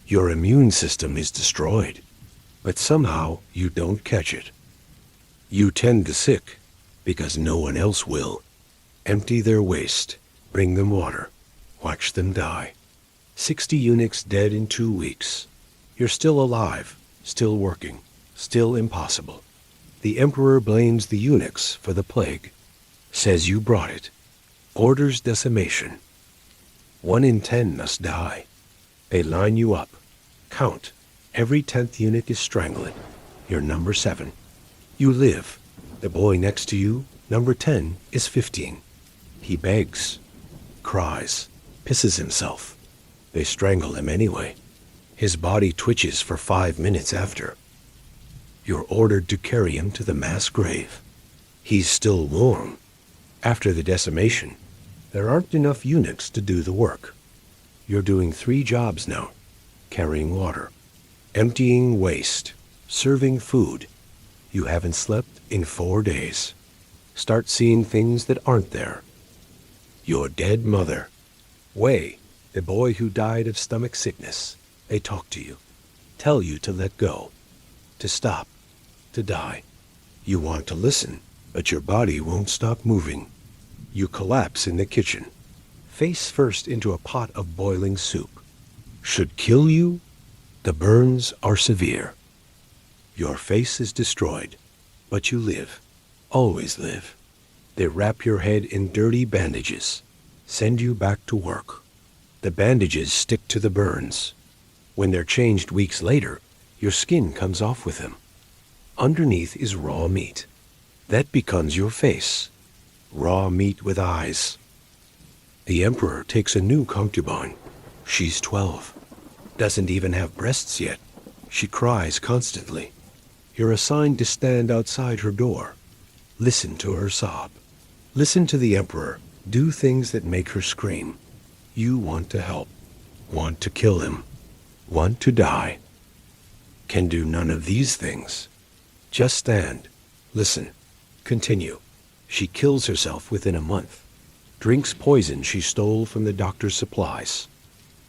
Your immune system is destroyed. But somehow you don't catch it. You tend the sick because no one else will. Empty their waste. Bring them water. Watch them die. 60 eunuchs dead in 2 weeks. You're still alive, still working, still impossible. The emperor blames the eunuchs for the plague. Says you brought it. Orders decimation. 1 in 10 must die. They line you up. Count. Every 10th eunuch is strangling. You're number 7. You live. The boy next to you, number 10, is 15. He begs, cries, pisses himself. They strangle him anyway. His body twitches for 5 minutes after. You're ordered to carry him to the mass grave. He's still warm. After the decimation, there aren't enough eunuchs to do the work. You're doing 3 jobs now. Carrying water, emptying waste, serving food. You haven't slept in 4 days. Start seeing things that aren't there. Your dead mother. Wei, the boy who died of stomach sickness. They talk to you. Tell you to let go. To stop. To die. You want to listen, but your body won't stop moving. You collapse in the kitchen. Face first into a pot of boiling soup. Should kill you? The burns are severe. Your face is destroyed, but you live. Always live. They wrap your head in dirty bandages. Send you back to work. The bandages stick to the burns. When they're changed weeks later, your skin comes off with them. Underneath is raw meat. That becomes your face. Raw meat with eyes. The emperor takes a new concubine. She's 12. Doesn't even have breasts yet. She cries constantly. You're assigned to stand outside her door. Listen to her sob. Listen to the emperor do things that make her scream. You want to help. Want to kill him. Want to die. Can do none of these things. Just stand. Listen. Continue. She kills herself within a month. Drinks poison she stole from the doctor's supplies.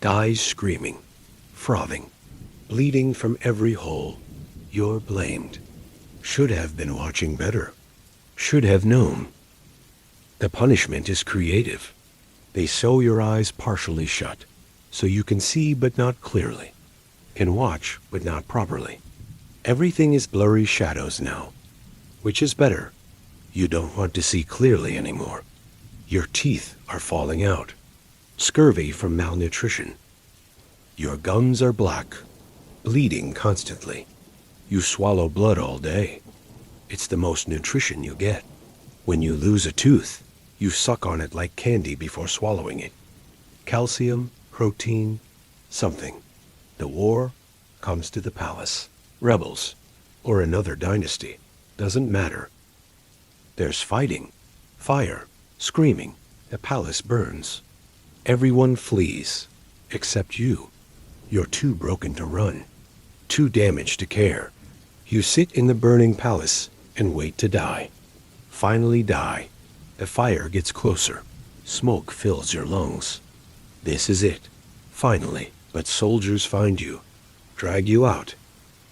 Dies screaming. Frothing. Bleeding from every hole. You're blamed. Should have been watching better. Should have known. The punishment is creative. They sew your eyes partially shut, so you can see but not clearly, can watch but not properly. Everything is blurry shadows now. Which is better? You don't want to see clearly anymore. Your teeth are falling out. Scurvy from malnutrition. Your gums are black, bleeding constantly. You swallow blood all day. It's the most nutrition you get. When you lose a tooth, you suck on it like candy before swallowing it. Calcium, protein, something. The war comes to the palace. Rebels, or another dynasty, doesn't matter. There's fighting, fire, screaming. The palace burns. Everyone flees, except you. You're too broken to run, too damaged to care. You sit in the burning palace and wait to die. Finally die. The fire gets closer. Smoke fills your lungs. This is it. Finally. But soldiers find you, drag you out,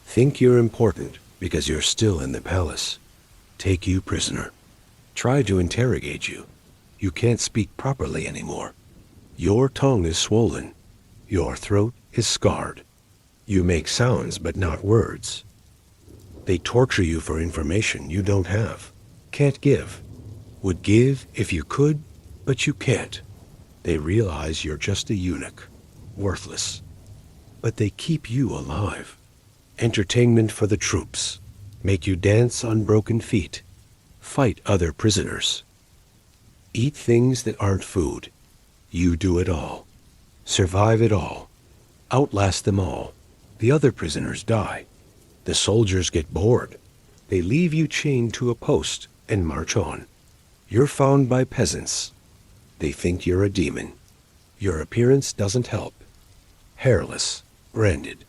think you're important because you're still in the palace, take you prisoner, try to interrogate you. You can't speak properly anymore. Your tongue is swollen. Your throat is scarred. You make sounds but not words. They torture you for information you don't have, can't give. Would give if you could, but you can't. They realize you're just a eunuch, worthless. But they keep you alive. Entertainment for the troops. Make you dance on broken feet. Fight other prisoners. Eat things that aren't food. You do it all. Survive it all. Outlast them all. The other prisoners die. The soldiers get bored. They leave you chained to a post and march on. You're found by peasants. They think you're a demon. Your appearance doesn't help. Hairless, branded,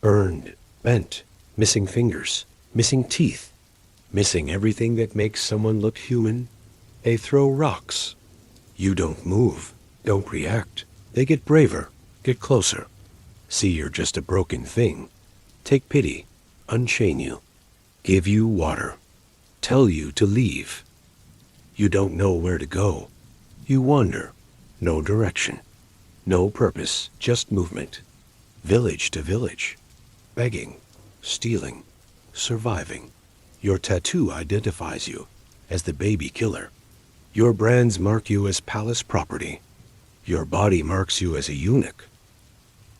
burned, bent, missing fingers, missing teeth, missing everything that makes someone look human. They throw rocks. You don't move, don't react. They get braver, get closer. See you're just a broken thing. Take pity, unchain you, give you water, tell you to leave. You don't know where to go. You wander, no direction. No purpose, just movement. Village to village. Begging, stealing, surviving. Your tattoo identifies you as the baby killer. Your brands mark you as palace property. Your body marks you as a eunuch.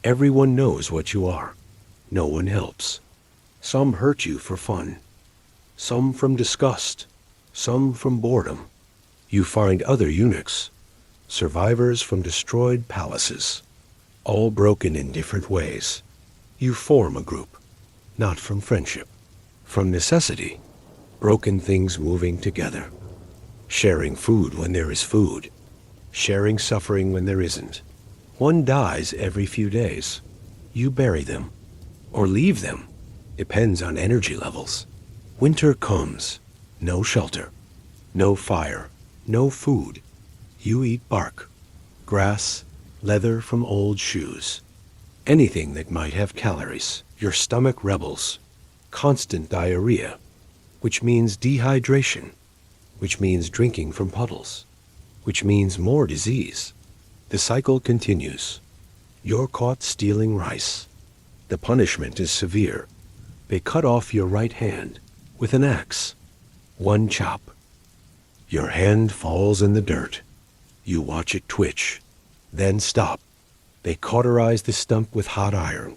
Everyone knows what you are. No one helps. Some hurt you for fun. Some from disgust. Some from boredom. You find other eunuchs. Survivors from destroyed palaces, all broken in different ways. You form a group, not from friendship, from necessity, broken things moving together, sharing food when there is food, sharing suffering when there isn't. One dies every few days. You bury them, or leave them, depends on energy levels. Winter comes, no shelter, no fire, no food. You eat bark, grass, leather from old shoes. Anything that might have calories. Your stomach rebels. Constant diarrhea, which means dehydration, which means drinking from puddles, which means more disease. The cycle continues. You're caught stealing rice. The punishment is severe. They cut off your right hand with an axe. One chop. Your hand falls in the dirt. You watch it twitch, then stop. They cauterize the stump with hot iron.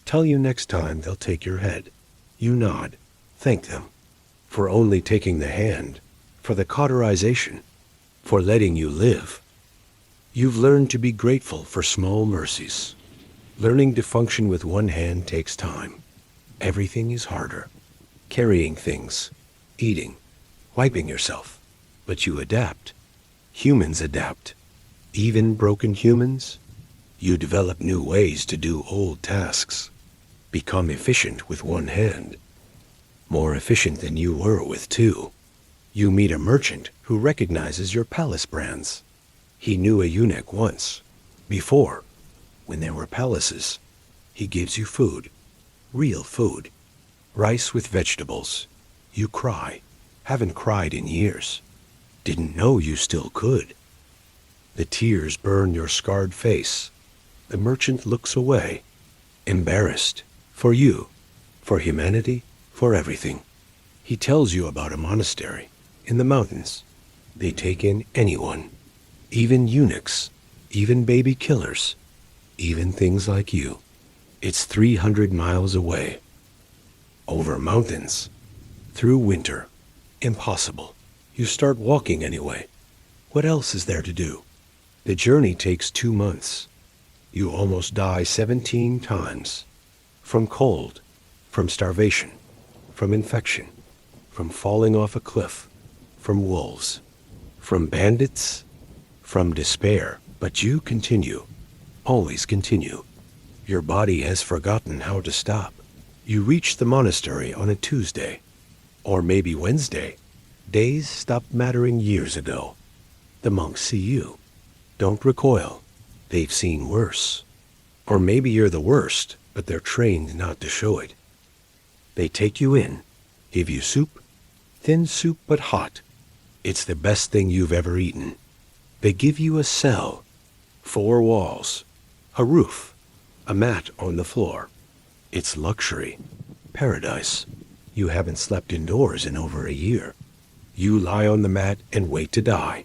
Tell you next time they'll take your head. You nod, thank them, for only taking the hand, for the cauterization, for letting you live. You've learned to be grateful for small mercies. Learning to function with one hand takes time. Everything is harder. Carrying things, eating, wiping yourself. But you adapt. Humans adapt. Even broken humans. You develop new ways to do old tasks. Become efficient with one hand. More efficient than you were with two. You meet a merchant who recognizes your palace brands. He knew a eunuch once, before, when there were palaces. He gives you food, real food, rice with vegetables. You cry, haven't cried in years. Didn't know you still could. The tears burn your scarred face. The merchant looks away, embarrassed, for you, for humanity, for everything. He tells you about a monastery in the mountains. They take in anyone, even eunuchs, even baby killers, even things like you. It's 300 miles away. Over mountains. Through winter. Impossible. You start walking anyway. What else is there to do? The journey takes 2 months. You almost die 17 times. From cold, from starvation, from infection, from falling off a cliff, from wolves, from bandits, from despair. But you continue, always continue. Your body has forgotten how to stop. You reach the monastery on a Tuesday, or maybe Wednesday. Days stopped mattering years ago. The monks see you. Don't recoil. They've seen worse. Or maybe you're the worst, but they're trained not to show it. They take you in, give you soup, thin soup but hot. It's the best thing you've ever eaten. They give you a cell, 4 walls, a roof, a mat on the floor. It's luxury, paradise. You haven't slept indoors in over a year. You lie on the mat and wait to die,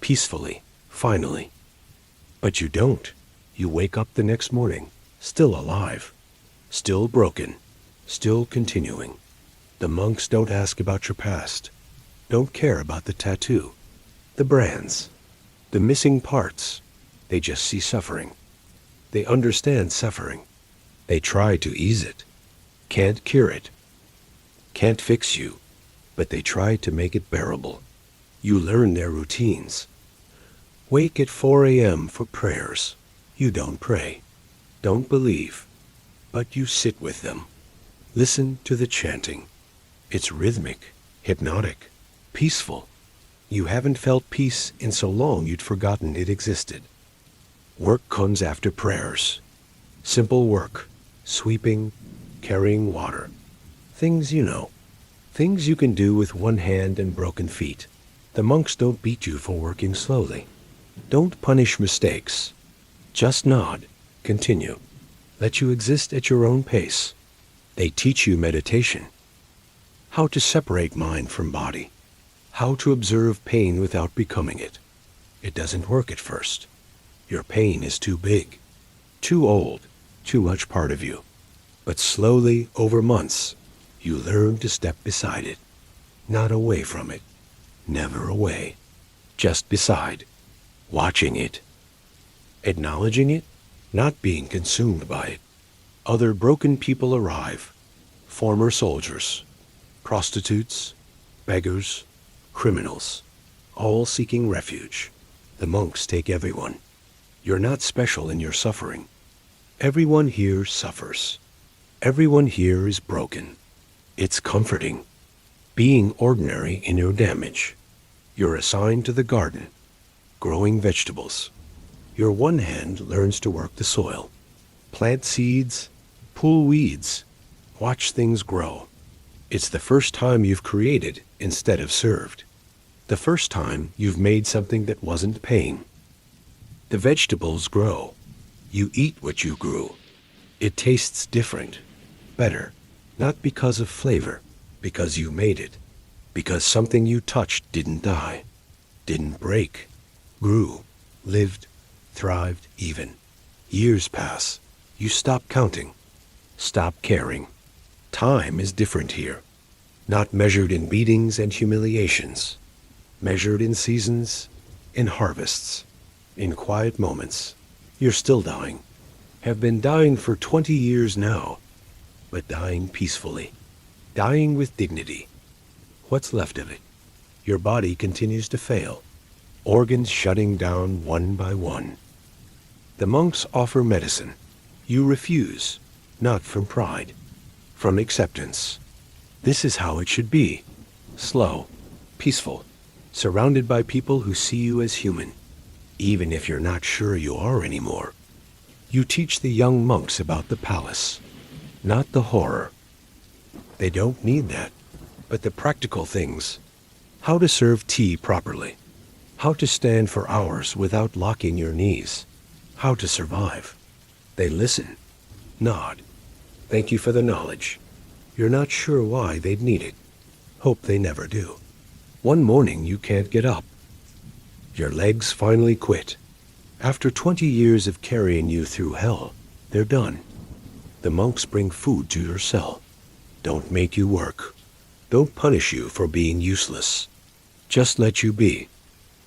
peacefully, finally. But you don't. You wake up the next morning, still alive, still broken, still continuing. The monks don't ask about your past, don't care about the tattoo, the brands, the missing parts. They just see suffering. They understand suffering. They try to ease it, can't cure it, can't fix you, but they try to make it bearable. You learn their routines. Wake at 4 a.m. for prayers. You don't pray, don't believe, but you sit with them. Listen to the chanting. It's rhythmic, hypnotic, peaceful. You haven't felt peace in so long you'd forgotten it existed. Work comes after prayers. Simple work, sweeping, carrying water. Things you know. Things you can do with one hand and broken feet. The monks don't beat you for working slowly. Don't punish mistakes. Just nod, continue. Let you exist at your own pace. They teach you meditation. How to separate mind from body. How to observe pain without becoming it. It doesn't work at first. Your pain is too big, too old, too much part of you. But slowly, over months, you learn to step beside it. Not away from it. Never away. Just beside. Watching it. Acknowledging it, not being consumed by it. Other broken people arrive. Former soldiers, prostitutes, beggars, criminals, all seeking refuge. The monks take everyone. You're not special in your suffering. Everyone here suffers. Everyone here is broken. It's comforting. Being ordinary in your damage. You're assigned to the garden, growing vegetables. Your one hand learns to work the soil, plant seeds, pull weeds, watch things grow. It's the first time you've created instead of served. The first time you've made something that wasn't pain. The vegetables grow. You eat what you grew. It tastes different, better, not because of flavor, because you made it, because something you touched didn't die, didn't break, grew, lived, thrived even. Years pass. You stop counting, stop caring. Time is different here, not measured in beatings and humiliations, measured in seasons, in harvests, in quiet moments. You're still dying, have been dying for 20 years now, but dying peacefully, dying with dignity. What's left of it? Your body continues to fail, organs shutting down one by one. The monks offer medicine. You refuse, not from pride, from acceptance. This is how it should be. Slow, peaceful, surrounded by people who see you as human, even if you're not sure you are anymore. You teach the young monks about the palace, not the horror. They don't need that, but the practical things. How to serve tea properly. How to stand for hours without locking your knees. How to survive. They listen, nod. Thank you for the knowledge. You're not sure why they'd need it. Hope they never do. One morning you can't get up. Your legs finally quit. After 20 years of carrying you through hell, they're done. The monks bring food to your cell. Don't make you work. Don't punish you for being useless. Just let you be.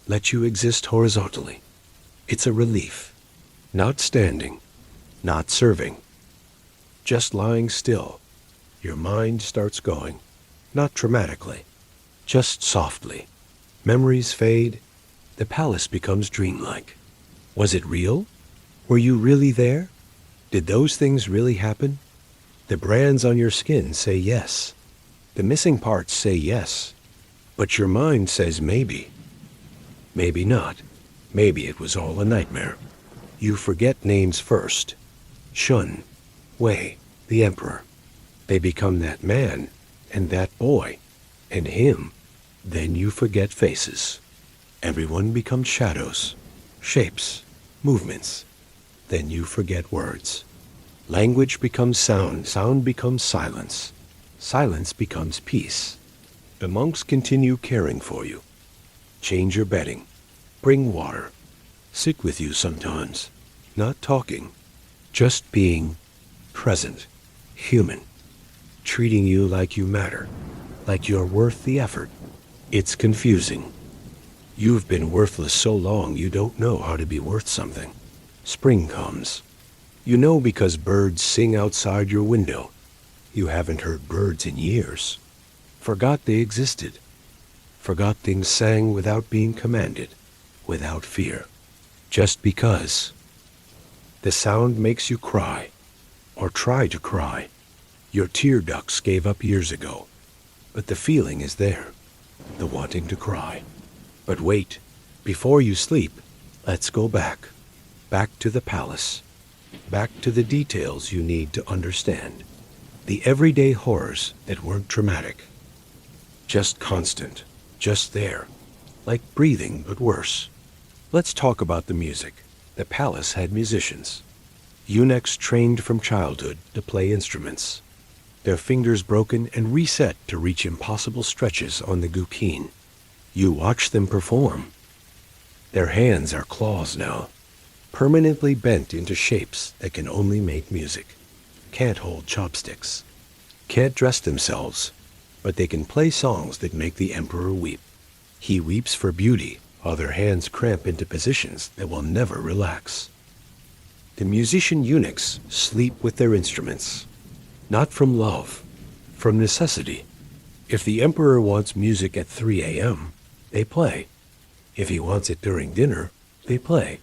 Let you exist horizontally. It's a relief. Not standing. Not serving. Just lying still. Your mind starts going. Not dramatically. Just softly. Memories fade. The palace becomes dreamlike. Was it real? Were you really there? Did those things really happen? The brands on your skin say yes. The missing parts say yes. But your mind says maybe. Maybe not. Maybe it was all a nightmare. You forget names first. Shun, Wei, the emperor. They become that man, and that boy, and him. Then you forget faces. Everyone becomes shadows, shapes, movements. Then you forget words. Language becomes sound, sound becomes silence. Silence becomes peace. The monks continue caring for you. Change your bedding. Bring water. Sit with you sometimes. Not talking. Just being present. Human. Treating you like you matter. Like you're worth the effort. It's confusing. You've been worthless so long you don't know how to be worth something. Spring comes. You know because birds sing outside your window. You haven't heard birds in years. Forgot they existed. Forgot things sang without being commanded, without fear. Just because. The sound makes you cry, or try to cry. Your tear ducts gave up years ago, but the feeling is there, the wanting to cry. But wait, before you sleep, let's go back. Back to the palace. Back to the details you need to understand. The everyday horrors that weren't dramatic. Just constant. Just there. Like breathing, but worse. Let's talk about the music. The palace had musicians. Eunuchs trained from childhood to play instruments. Their fingers broken and reset to reach impossible stretches on the guqin. You watch them perform. Their hands are claws now, permanently bent into shapes that can only make music. Can't hold chopsticks. Can't dress themselves, but they can play songs that make the emperor weep. He weeps for beauty, while their hands cramp into positions that will never relax. The musician eunuchs sleep with their instruments. Not from love, from necessity. If the emperor wants music at 3 a.m., they play. If he wants it during dinner, they play.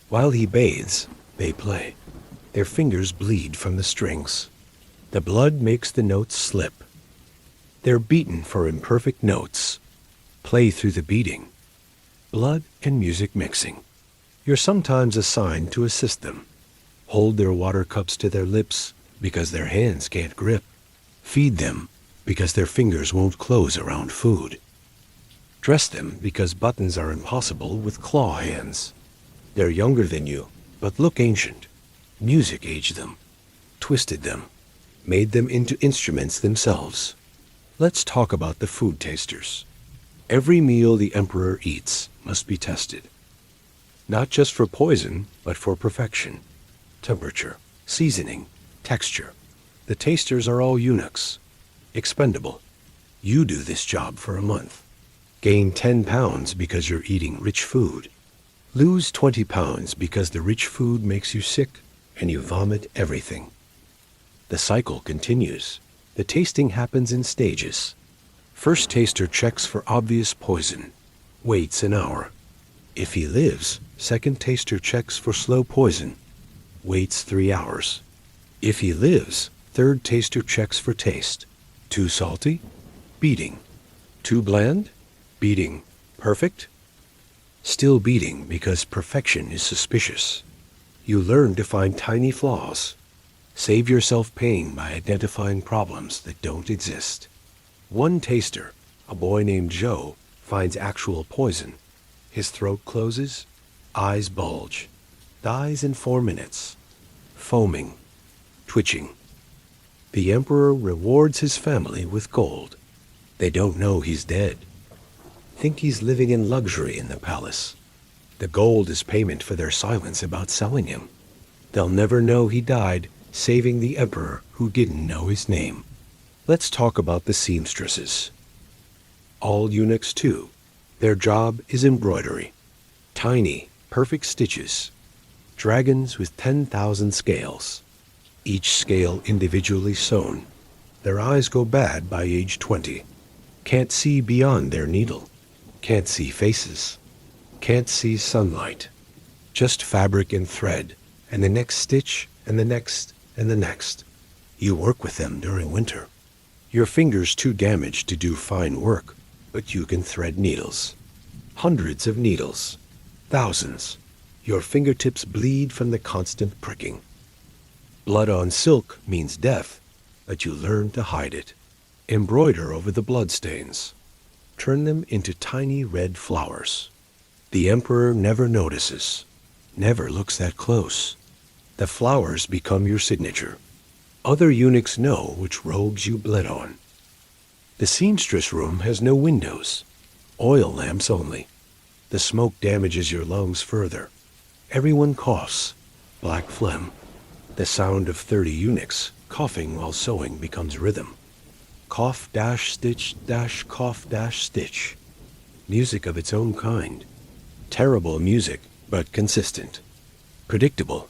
While he bathes, they play. Their fingers bleed from the strings. The blood makes the notes slip. They're beaten for imperfect notes. Play through the beating. Blood and music mixing. You're sometimes assigned to assist them. Hold their water cups to their lips because their hands can't grip. Feed them because their fingers won't close around food. Dress them because buttons are impossible with claw hands. They're younger than you, but look ancient. Music aged them, twisted them, made them into instruments themselves. Let's talk about the food tasters. Every meal the emperor eats must be tested. Not just for poison, but for perfection. Temperature, seasoning, texture. The tasters are all eunuchs. Expendable. You do this job for a month. Gain 10 pounds because you're eating rich food. Lose 20 pounds because the rich food makes you sick and you vomit everything. The cycle continues. The tasting happens in stages. First taster checks for obvious poison. Waits an hour. If he lives, second taster checks for slow poison. Waits 3 hours. If he lives, third taster checks for taste. Too salty? Beating. Too bland? Beating. Perfect? Still beating because perfection is suspicious. You learn to find tiny flaws. Save yourself pain by identifying problems that don't exist. One taster, a boy named Joe, finds actual poison. His throat closes, eyes bulge, dies in 4 minutes. Foaming, twitching. The emperor rewards his family with gold. They don't know he's dead. Think he's living in luxury in the palace. The gold is payment for their silence about selling him. They'll never know he died, saving the emperor who didn't know his name. Let's talk about the seamstresses. All eunuchs too. Their job is embroidery. Tiny, perfect stitches. Dragons with 10,000 scales. Each scale individually sewn. Their eyes go bad by age 20. Can't see beyond their needle. Can't see faces. Can't see sunlight. Just fabric and thread, and the next stitch, and the next, and the next. You work with them during winter. Your fingers too damaged to do fine work, but you can thread needles. Hundreds of needles. Thousands. Your fingertips bleed from the constant pricking. Blood on silk means death, but you learn to hide it. Embroider over the bloodstains. Turn them into tiny red flowers. The emperor never notices, never looks that close. The flowers become your signature. Other eunuchs know which robes you bled on. The seamstress room has no windows, oil lamps only. The smoke damages your lungs further. Everyone coughs, black phlegm. The sound of 30 eunuchs coughing while sewing becomes rhythm. Cough dash stitch dash cough dash stitch. Music of its own kind. Terrible music, but consistent. Predictable.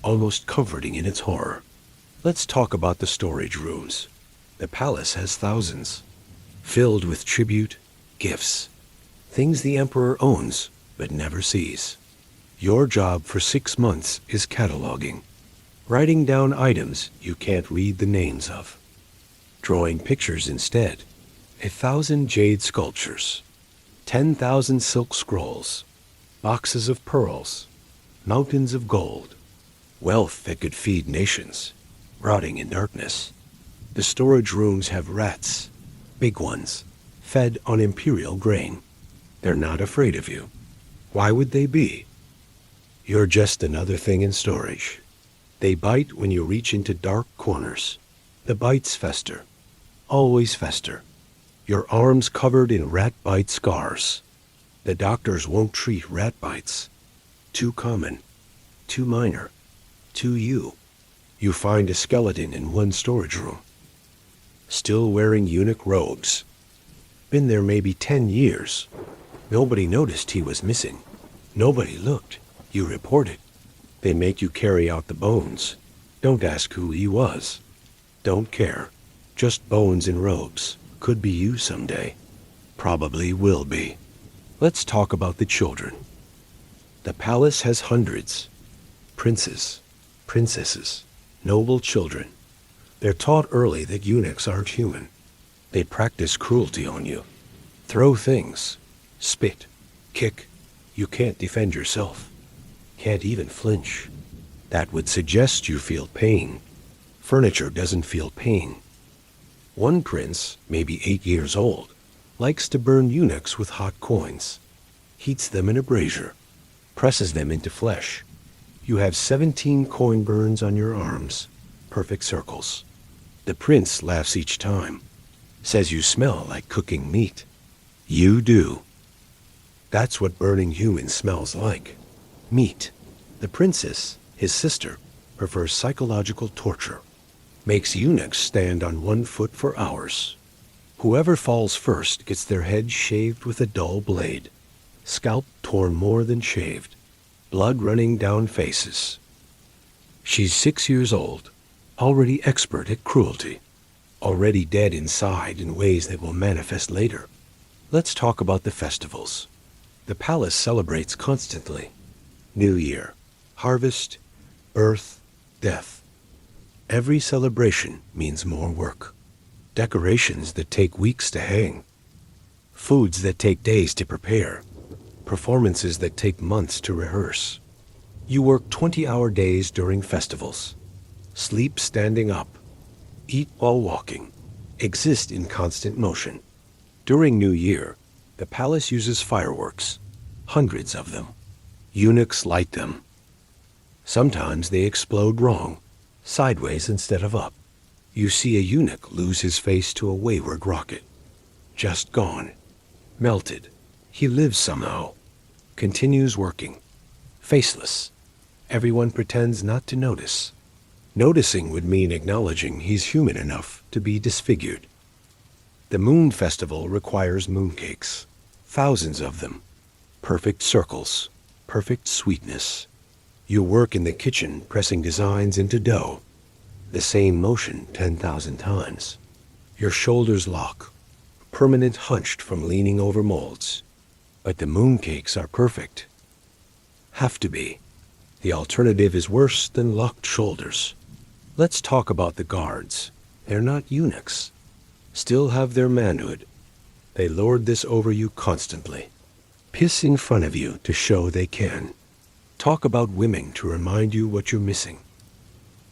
Almost comforting in its horror. Let's talk about the storage rooms. The palace has thousands. Filled with tribute, gifts. Things the emperor owns, but never sees. Your job for 6 months is cataloging. Writing down items you can't read the names of. Drawing pictures instead. 1,000 jade sculptures. 10,000 silk scrolls. Boxes of pearls. Mountains of gold. Wealth that could feed nations. Rotting in darkness. The storage rooms have rats. Big ones. Fed on imperial grain. They're not afraid of you. Why would they be? You're just another thing in storage. They bite when you reach into dark corners. The bites fester. Always fester. Your arms covered in rat bite scars. The doctors won't treat rat bites. Too common. Too minor. Too you. You find a skeleton in one storage room. Still wearing eunuch robes. Been there maybe 10 years. Nobody noticed he was missing. Nobody looked. You reported. They make you carry out the bones. Don't ask who he was. Don't care. Just bones in robes. Could be you someday. Probably will be. Let's talk about the children. The palace has hundreds. Princes, princesses, noble children. They're taught early that eunuchs aren't human. They practice cruelty on you. Throw things. Spit. Kick. You can't defend yourself. Can't even flinch. That would suggest you feel pain. Furniture doesn't feel pain. One prince, maybe 8 years old, likes to burn eunuchs with hot coins. Heats them in a brazier. Presses them into flesh. You have 17 coin burns on your arms. Perfect circles. The prince laughs each time. Says you smell like cooking meat. You do. That's what burning humans smells like. Meat. The princess, his sister, prefers psychological torture. Makes eunuchs stand on 1 foot for hours. Whoever falls first gets their head shaved with a dull blade. Scalp torn more than shaved. Blood running down faces. She's 6 years old, already expert at cruelty. Already dead inside in ways that will manifest later. Let's talk about the festivals. The palace celebrates constantly. New Year, harvest, birth, death. Every celebration means more work. Decorations that take weeks to hang. Foods that take days to prepare. Performances that take months to rehearse. You work 20-hour days during festivals. Sleep standing up. Eat while walking. Exist in constant motion. During New Year, the palace uses fireworks. Hundreds of them. Eunuchs light them. Sometimes they explode wrong. Sideways instead of up. You see a eunuch lose his face to a wayward rocket. Just gone. Melted. He lives somehow. continues working, faceless. Everyone pretends not to notice. Noticing would mean acknowledging he's human enough to be disfigured. The moon festival requires mooncakes, thousands of them, perfect circles, perfect sweetness. You work in the kitchen pressing designs into dough, the same motion 10,000 times. Your shoulders lock, permanent hunched from leaning over molds. But the mooncakes are perfect. Have to be. The alternative is worse than locked shoulders. Let's talk about the guards. They're not eunuchs. Still have their manhood. They lord this over you constantly. Piss in front of you to show they can. Talk about women to remind you what you're missing.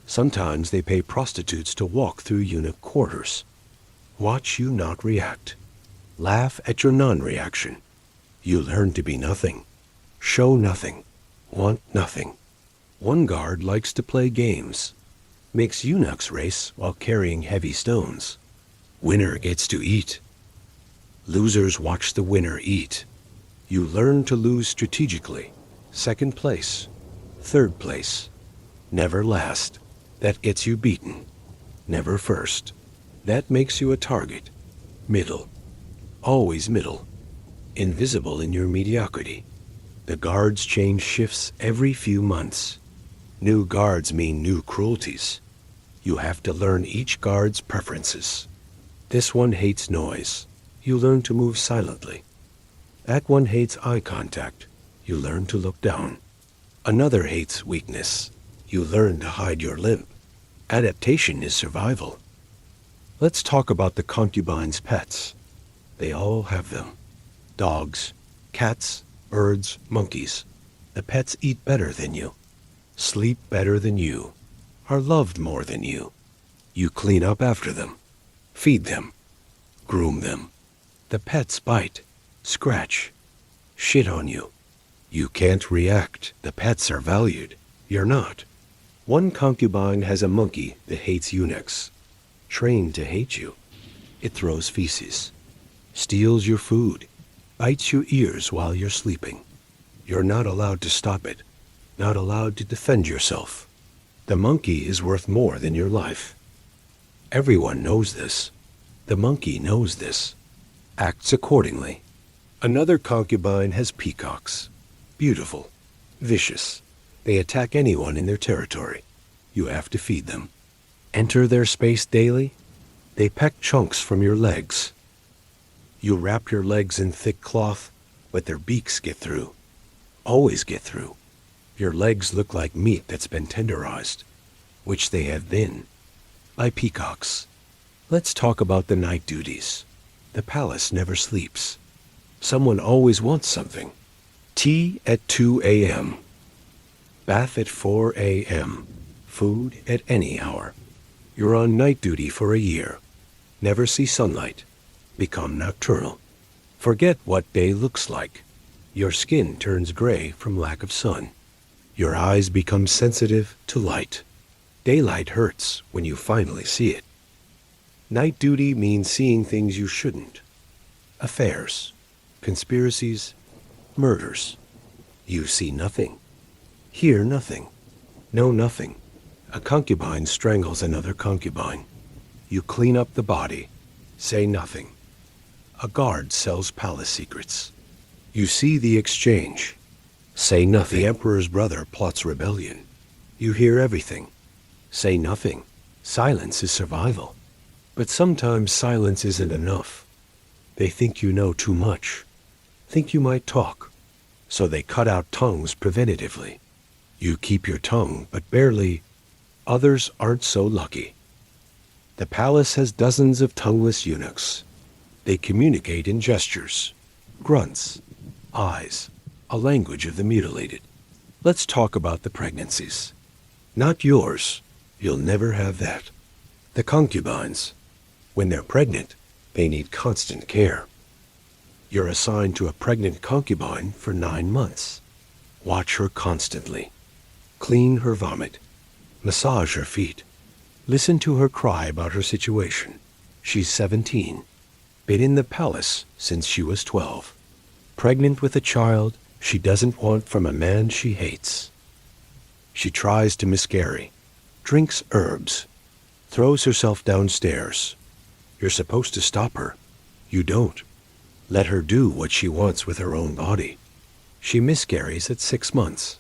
Sometimes they pay prostitutes to walk through eunuch quarters. Watch you not react. Laugh at your non-reaction. You learn to be nothing. Show nothing. Want nothing. One guard likes to play games. Makes eunuchs race while carrying heavy stones. Winner gets to eat. Losers watch the winner eat. You learn to lose strategically. Second place. Third place. Never last. That gets you beaten. Never first. That makes you a target. Middle. Always middle. Invisible in your mediocrity. The guards change shifts every few months. New guards mean new cruelties. You have to learn each guard's preferences. This one hates noise. You learn to move silently. That one hates eye contact. You learn to look down. Another hates weakness. You learn to hide your limp. Adaptation is survival. Let's talk about the concubine's pets. They all have them. Dogs, cats, birds, monkeys. The pets eat better than you, sleep better than you, are loved more than you. You clean up after them, feed them, groom them. The pets bite, scratch, shit on you. You can't react. The pets are valued. You're not. One concubine has a monkey that hates eunuchs, trained to hate you. It throws feces, steals your food, bites your ears while you're sleeping. You're not allowed to stop it, not allowed to defend yourself. The monkey is worth more than your life. Everyone knows this. The monkey knows this, acts accordingly. Another concubine has peacocks. Beautiful, vicious. They attack anyone in their territory. You have to feed them. Enter their space daily. They peck chunks from your legs. You wrap your legs in thick cloth, but their beaks get through. Always get through. Your legs look like meat that's been tenderized, which they have been, by peacocks. Let's talk about the night duties. The palace never sleeps. Someone always wants something. Tea at 2 a.m. Bath at 4 a.m. Food at any hour. You're on night duty for a year. Never see sunlight. Become nocturnal. Forget what day looks like. Your skin turns gray from lack of sun. Your eyes become sensitive to light. Daylight hurts when you finally see it. Night duty means seeing things you shouldn't. Affairs, conspiracies, murders. You see nothing. Hear nothing. Know nothing. A concubine strangles another concubine. You clean up the body. Say nothing. A guard sells palace secrets. You see the exchange. Say nothing. The emperor's brother plots rebellion. You hear everything. Say nothing. Silence is survival. But sometimes silence isn't enough. They think you know too much. Think you might talk. So they cut out tongues preventatively. You keep your tongue, but barely. Others aren't so lucky. The palace has dozens of tongueless eunuchs. They communicate in gestures, grunts, eyes, a language of the mutilated. Let's talk about the pregnancies. Not yours. You'll never have that. The concubines. When they're pregnant, they need constant care. You're assigned to a pregnant concubine for 9 months. Watch her constantly. Clean her vomit. Massage her feet. Listen to her cry about her situation. She's 17. Been in the palace since she was 12. Pregnant with a child she doesn't want from a man she hates. She tries to miscarry, drinks herbs, throws herself downstairs. You're supposed to stop her. You don't. Let her do what she wants with her own body. She miscarries at 6 months.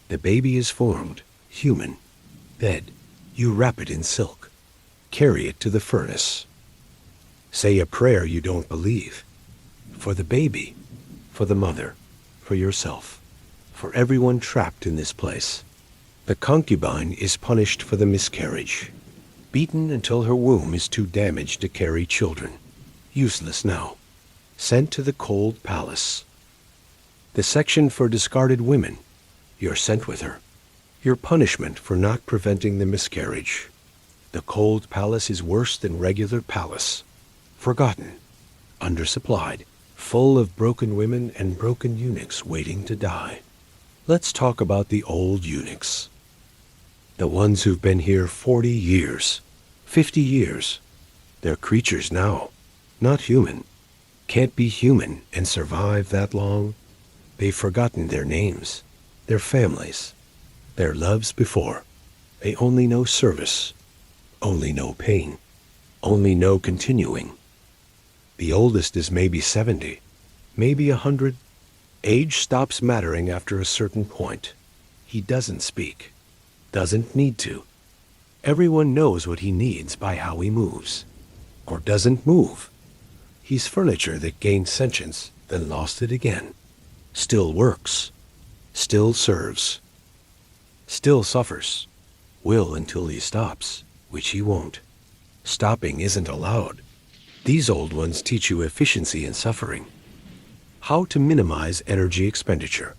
The baby is formed, human, dead. You wrap it in silk. Carry it to the furnace. Say a prayer you don't believe. For the baby, for the mother, for yourself, for everyone trapped in this place. The concubine is punished for the miscarriage, beaten until her womb is too damaged to carry children. Useless now. Sent to the cold palace. The section for discarded women. You're sent with her. Your punishment for not preventing the miscarriage. The cold palace is worse than regular palace. Forgotten, undersupplied, full of broken women and broken eunuchs waiting to die. Let's talk about the old eunuchs. The ones who've been here 40 years, 50 years. They're creatures now, not human. Can't be human and survive that long. They've forgotten their names, their families, their loves before. They only know service, only know pain, only know continuing. The oldest is maybe 70, maybe 100. Age stops mattering after a certain point. He doesn't speak, doesn't need to. Everyone knows what he needs by how he moves, or doesn't move. He's furniture that gained sentience, then lost it again. Still works, still serves, still suffers. Will until he stops, which he won't. Stopping isn't allowed. These old ones teach you efficiency in suffering. How to minimize energy expenditure.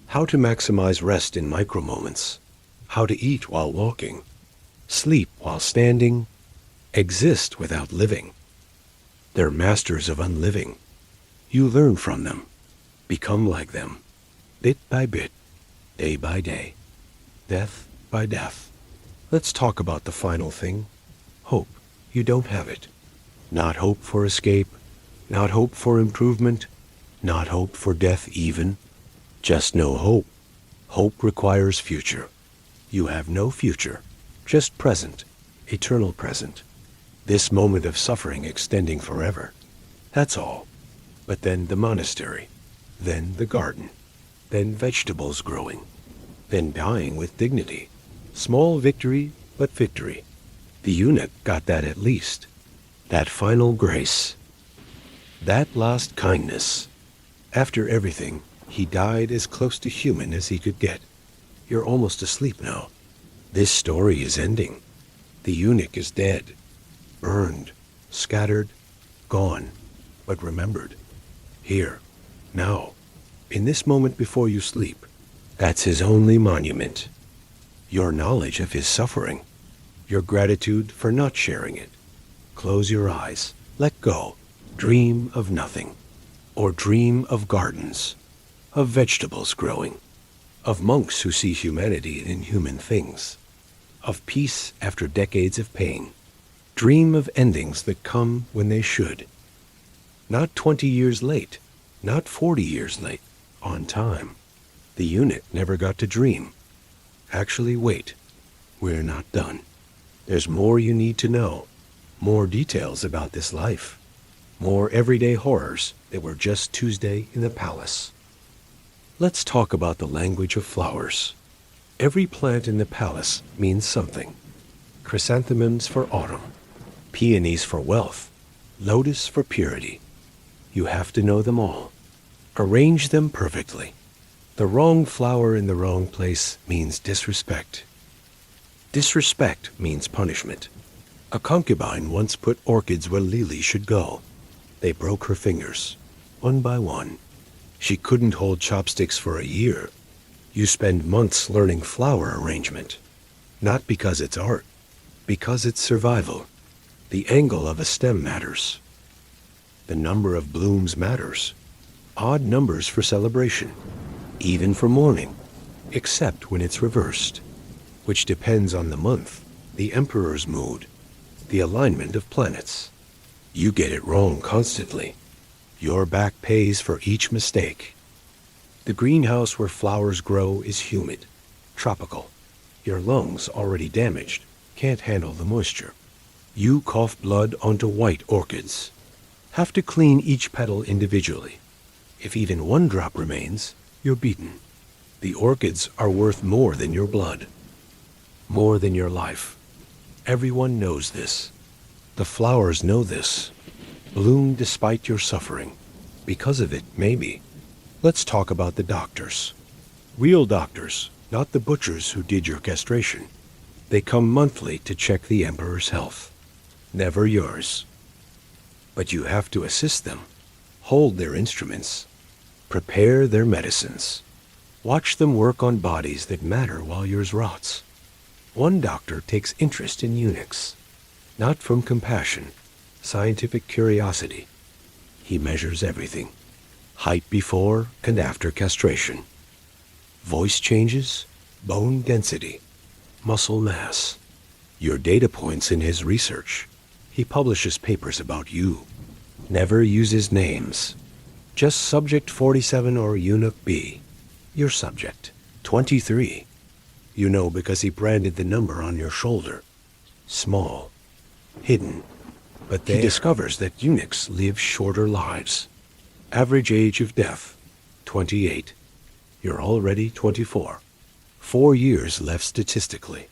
How to maximize rest in micro moments. How to eat while walking. Sleep while standing. Exist without living. They're masters of unliving. You learn from them. Become like them. Bit by bit. Day by day. Death by death. Let's talk about the final thing. Hope. You don't have it. Not hope for escape. Not hope for improvement. Not hope for death even. Just no hope. Hope requires future. You have no future. Just present. Eternal present. This moment of suffering extending forever. That's all. But then the monastery. Then the garden. Then vegetables growing. Then dying with dignity. Small victory, but victory. The eunuch got that at least. That final grace. That last kindness. After everything, he died as close to human as he could get. You're almost asleep now. This story is ending. The eunuch is dead. Burned, scattered, gone, but remembered. Here, now, in this moment before you sleep. That's his only monument. Your knowledge of his suffering. Your gratitude for not sharing it. Close your eyes. Let go. Dream of nothing. Or dream of gardens. Of vegetables growing. Of monks who see humanity in human things. Of peace after decades of pain. Dream of endings that come when they should. Not 20 years late. Not 40 years late. On time. The eunuch never got to dream. Actually, wait. We're not done. There's more you need to know. More details about this life. More everyday horrors that were just Tuesday in the palace. Let's talk about the language of flowers. Every plant in the palace means something. Chrysanthemums for autumn. Peonies for wealth. Lotus for purity. You have to know them all. Arrange them perfectly. The wrong flower in the wrong place means disrespect. Disrespect means punishment. A concubine once put orchids where lilies should go. They broke her fingers, one by one. She couldn't hold chopsticks for a year. You spend months learning flower arrangement. Not because it's art, because it's survival. The angle of a stem matters. The number of blooms matters. Odd numbers for celebration, even for mourning, except when it's reversed, which depends on the month, the emperor's mood, the alignment of planets. You get it wrong constantly. Your back pays for each mistake. The greenhouse where flowers grow is humid, tropical. Your lungs, already damaged, can't handle the moisture. You cough blood onto white orchids. Have to clean each petal individually. If even one drop remains, you're beaten. The orchids are worth more than your blood, more than your life. Everyone knows this. The flowers know this. Bloom despite your suffering. Because of it, maybe. Let's talk about the doctors. Real doctors, not the butchers who did your castration. They come monthly to check the emperor's health. Never yours. But you have to assist them, hold their instruments, prepare their medicines. Watch them work on bodies that matter while yours rots. One doctor takes interest in eunuchs, not from compassion, scientific curiosity. He measures everything. Height before and after castration. Voice changes, bone density, muscle mass. Your data points in his research. He publishes papers about you. Never uses names. Just subject 47 or eunuch B. Your subject, 23. You know because he branded the number on your shoulder. Small, hidden. But he discovers that eunuchs live shorter lives. Average age of death, 28. You're already 24. 4 years left statistically.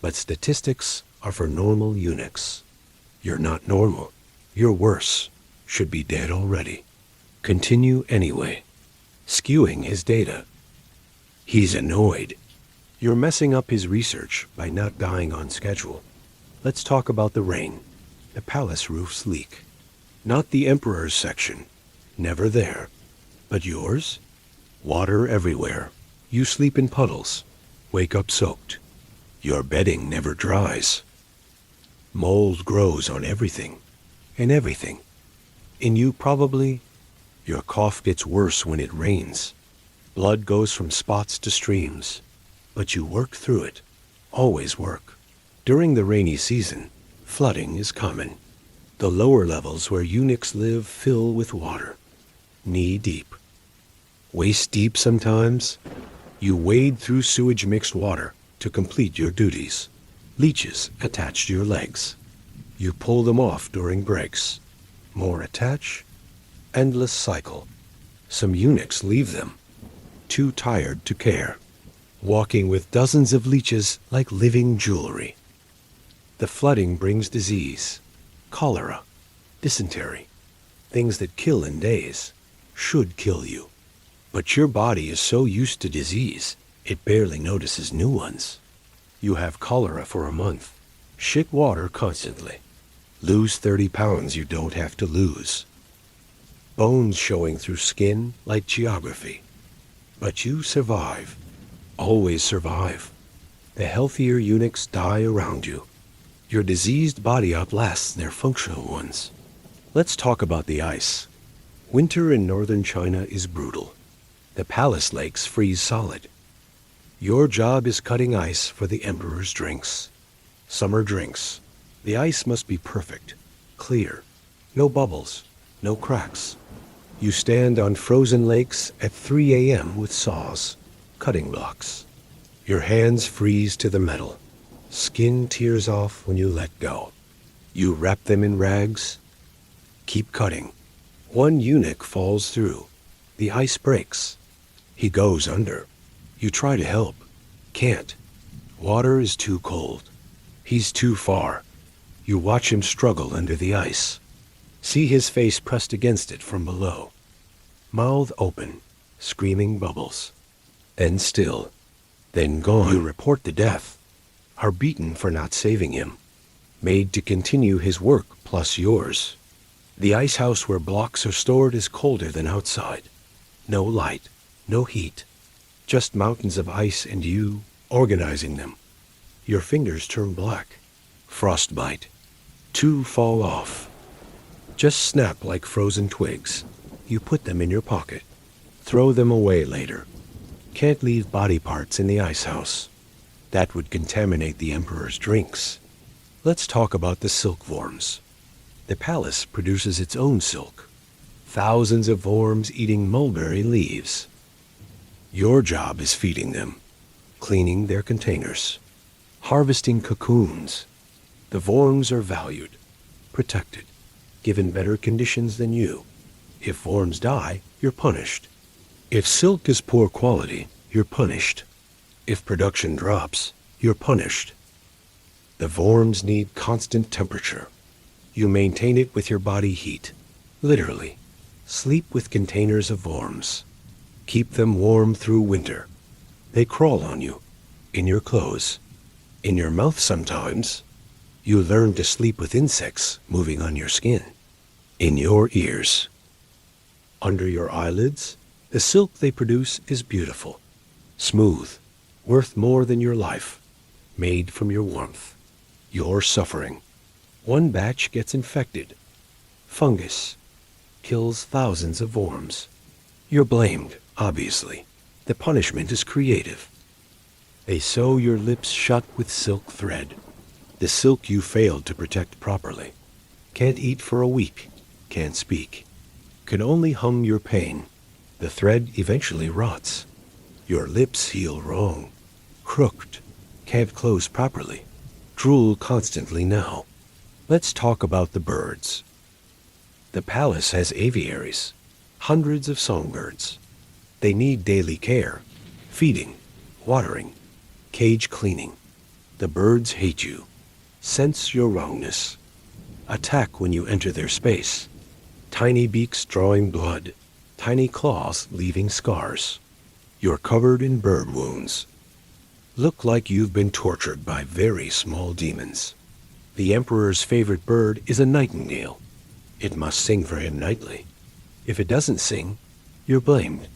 But statistics are for normal eunuchs. You're not normal. You're worse. Should be dead already. Continue anyway. Skewing his data. He's annoyed. You're messing up his research by not dying on schedule. Let's talk about the rain. The palace roofs leak. Not the emperor's section. Never there. But yours? Water everywhere. You sleep in puddles. Wake up soaked. Your bedding never dries. Mold grows on everything. And everything. In you probably. Your cough gets worse when it rains. Blood goes from spots to streams. But you work through it. Always work. During the rainy season, flooding is common. The lower levels where eunuchs live fill with water. Knee deep. Waist deep sometimes. You wade through sewage-mixed water to complete your duties. Leeches attach to your legs. You pull them off during breaks. More attach. Endless cycle. Some eunuchs leave them. Too tired to care. Walking with dozens of leeches like living jewelry. The flooding brings disease. Cholera. Dysentery. Things that kill in days. Should kill you. But your body is so used to disease, it barely notices new ones. You have cholera for a month. Shit water constantly. Lose 30 pounds you don't have to lose. Bones showing through skin like geography. But you survive. Always survive. The healthier eunuchs die around you. Your diseased body outlasts their functional ones. Let's talk about the ice. Winter in northern China is brutal. The palace lakes freeze solid. Your job is cutting ice for the emperor's drinks. Summer drinks. The ice must be perfect, clear, no bubbles, no cracks. You stand on frozen lakes at 3 a.m. with saws, cutting blocks. Your hands freeze to the metal. Skin tears off when you let go. You wrap them in rags. Keep cutting. One eunuch falls through. The ice breaks. He goes under. You try to help. Can't. Water is too cold. He's too far. You watch him struggle under the ice. See his face pressed against it from below. Mouth open, screaming bubbles. Then still. Then gone. You report the death. Are beaten for not saving him. Made to continue his work plus yours. The ice house where blocks are stored is colder than outside. No light, no heat. Just mountains of ice and you organizing them. Your fingers turn black. Frostbite. 2 fall off. Just snap like frozen twigs. You put them in your pocket. Throw them away later. Can't leave body parts in the ice house. That would contaminate the emperor's drinks. Let's talk about the silkworms. The palace produces its own silk. Thousands of worms eating mulberry leaves. Your job is feeding them, cleaning their containers, harvesting cocoons. The worms are valued, protected, given better conditions than you. If worms die, you're punished. If silk is poor quality, you're punished. If production drops, you're punished. The worms need constant temperature. You maintain it with your body heat. Literally. Sleep with containers of worms. Keep them warm through winter. They crawl on you, in your clothes, in your mouth sometimes. You learn to sleep with insects moving on your skin, in your ears. Under your eyelids, the silk they produce is beautiful, smooth, worth more than your life, made from your warmth, your suffering. One batch gets infected. Fungus kills thousands of worms. You're blamed, obviously. The punishment is creative. They sew your lips shut with silk thread, the silk you failed to protect properly. Can't eat for a week, can't speak, can only hum your pain. The thread eventually rots. Your lips heal wrong, crooked, can't close properly, drool constantly now. Let's talk about the birds. The palace has aviaries, hundreds of songbirds. They need daily care, feeding, watering, cage cleaning. The birds hate you, sense your wrongness, attack when you enter their space. Tiny beaks drawing blood, tiny claws leaving scars. You're covered in bird wounds. Look like you've been tortured by very small demons. The emperor's favorite bird is a nightingale. It must sing for him nightly. If it doesn't sing, you're blamed,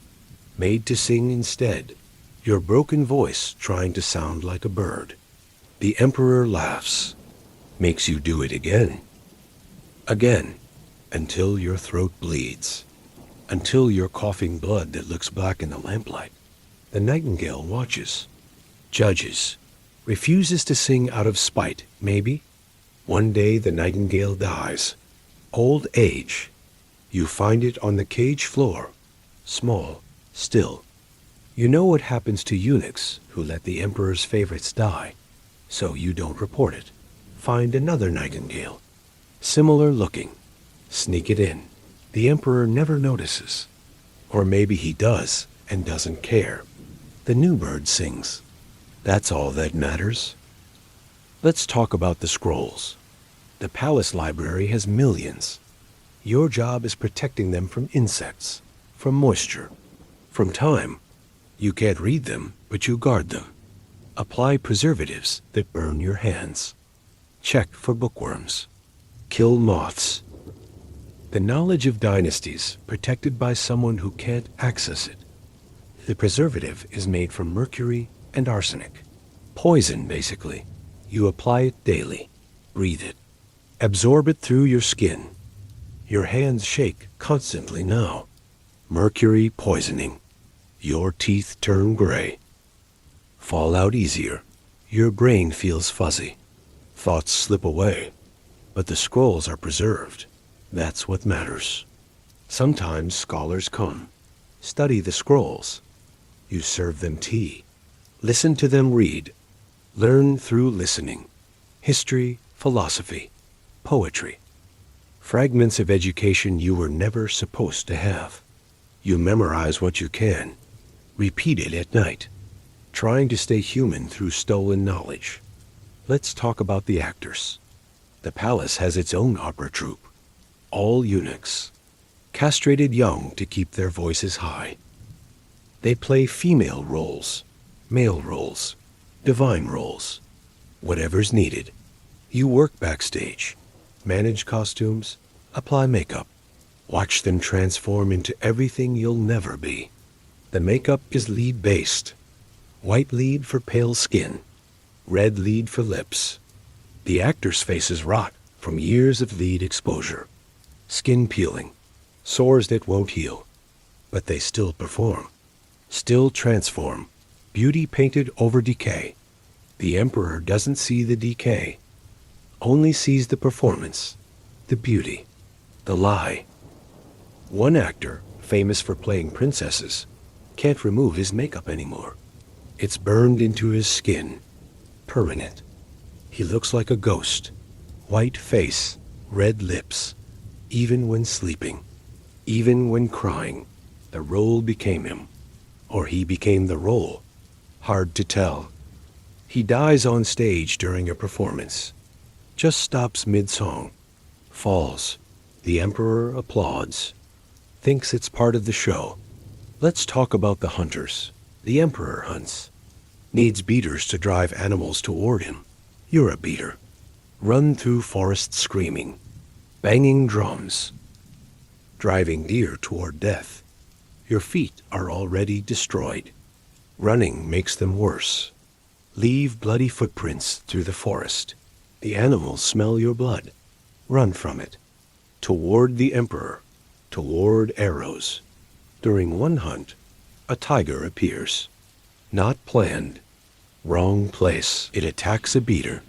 made to sing instead. Your broken voice trying to sound like a bird. The emperor laughs, makes you do it again. Again, until your throat bleeds, until you're coughing blood that looks black in the lamplight. The nightingale watches, judges, refuses to sing out of spite, maybe. One day the nightingale dies. Old age. You find it on the cage floor, small, still. You know what happens to eunuchs who let the emperor's favorites die, so you don't report it. Find another nightingale, similar looking. Sneak it in. The emperor never notices. Or maybe he does and doesn't care. The new bird sings. That's all that matters. Let's talk about the scrolls. The palace library has millions. Your job is protecting them from insects, from moisture, from time. You can't read them, but you guard them. Apply preservatives that burn your hands. Check for bookworms. Kill moths. The knowledge of dynasties protected by someone who can't access it. The preservative is made from mercury and arsenic. Poison, basically. You apply it daily. Breathe it. Absorb it through your skin. Your hands shake constantly now. Mercury poisoning. Your teeth turn gray. Fall out easier. Your brain feels fuzzy. Thoughts slip away. But the scrolls are preserved. That's what matters. Sometimes scholars come. Study the scrolls. You serve them tea. Listen to them read. Learn through listening. History, philosophy, poetry. Fragments of education you were never supposed to have. You memorize what you can. Repeat it at night. Trying to stay human through stolen knowledge. Let's talk about the actors. The palace has its own opera troupe. All eunuchs. Castrated young to keep their voices high. They play female roles, male roles, divine roles. Whatever's needed. You work backstage. Manage costumes. Apply makeup. Watch them transform into everything you'll never be. The makeup is lead-based. White lead for pale skin. Red lead for lips. The actors' faces rot from years of lead exposure. Skin peeling. Sores that won't heal. But they still perform. Still transform. Beauty painted over decay. The emperor doesn't see the decay. Only sees the performance. The beauty. The lie. One actor, famous for playing princesses, Can't remove his makeup anymore. It's burned into his skin. Permanent. He looks like a ghost. White face, red lips. Even when sleeping, even when crying, the role became him. Or he became the role. Hard to tell. He dies on stage during a performance. Just stops mid-song. Falls. The emperor applauds. Thinks it's part of the show. Let's talk about the hunters. The emperor hunts. Needs beaters to drive animals toward him. You're a beater. Run through forests screaming. Banging drums. Driving deer toward death. Your feet are already destroyed. Running makes them worse. Leave bloody footprints through the forest. The animals smell your blood. Run from it. Toward the emperor. Toward arrows. During one hunt, a tiger appears. Not planned. Wrong place. It attacks a beater.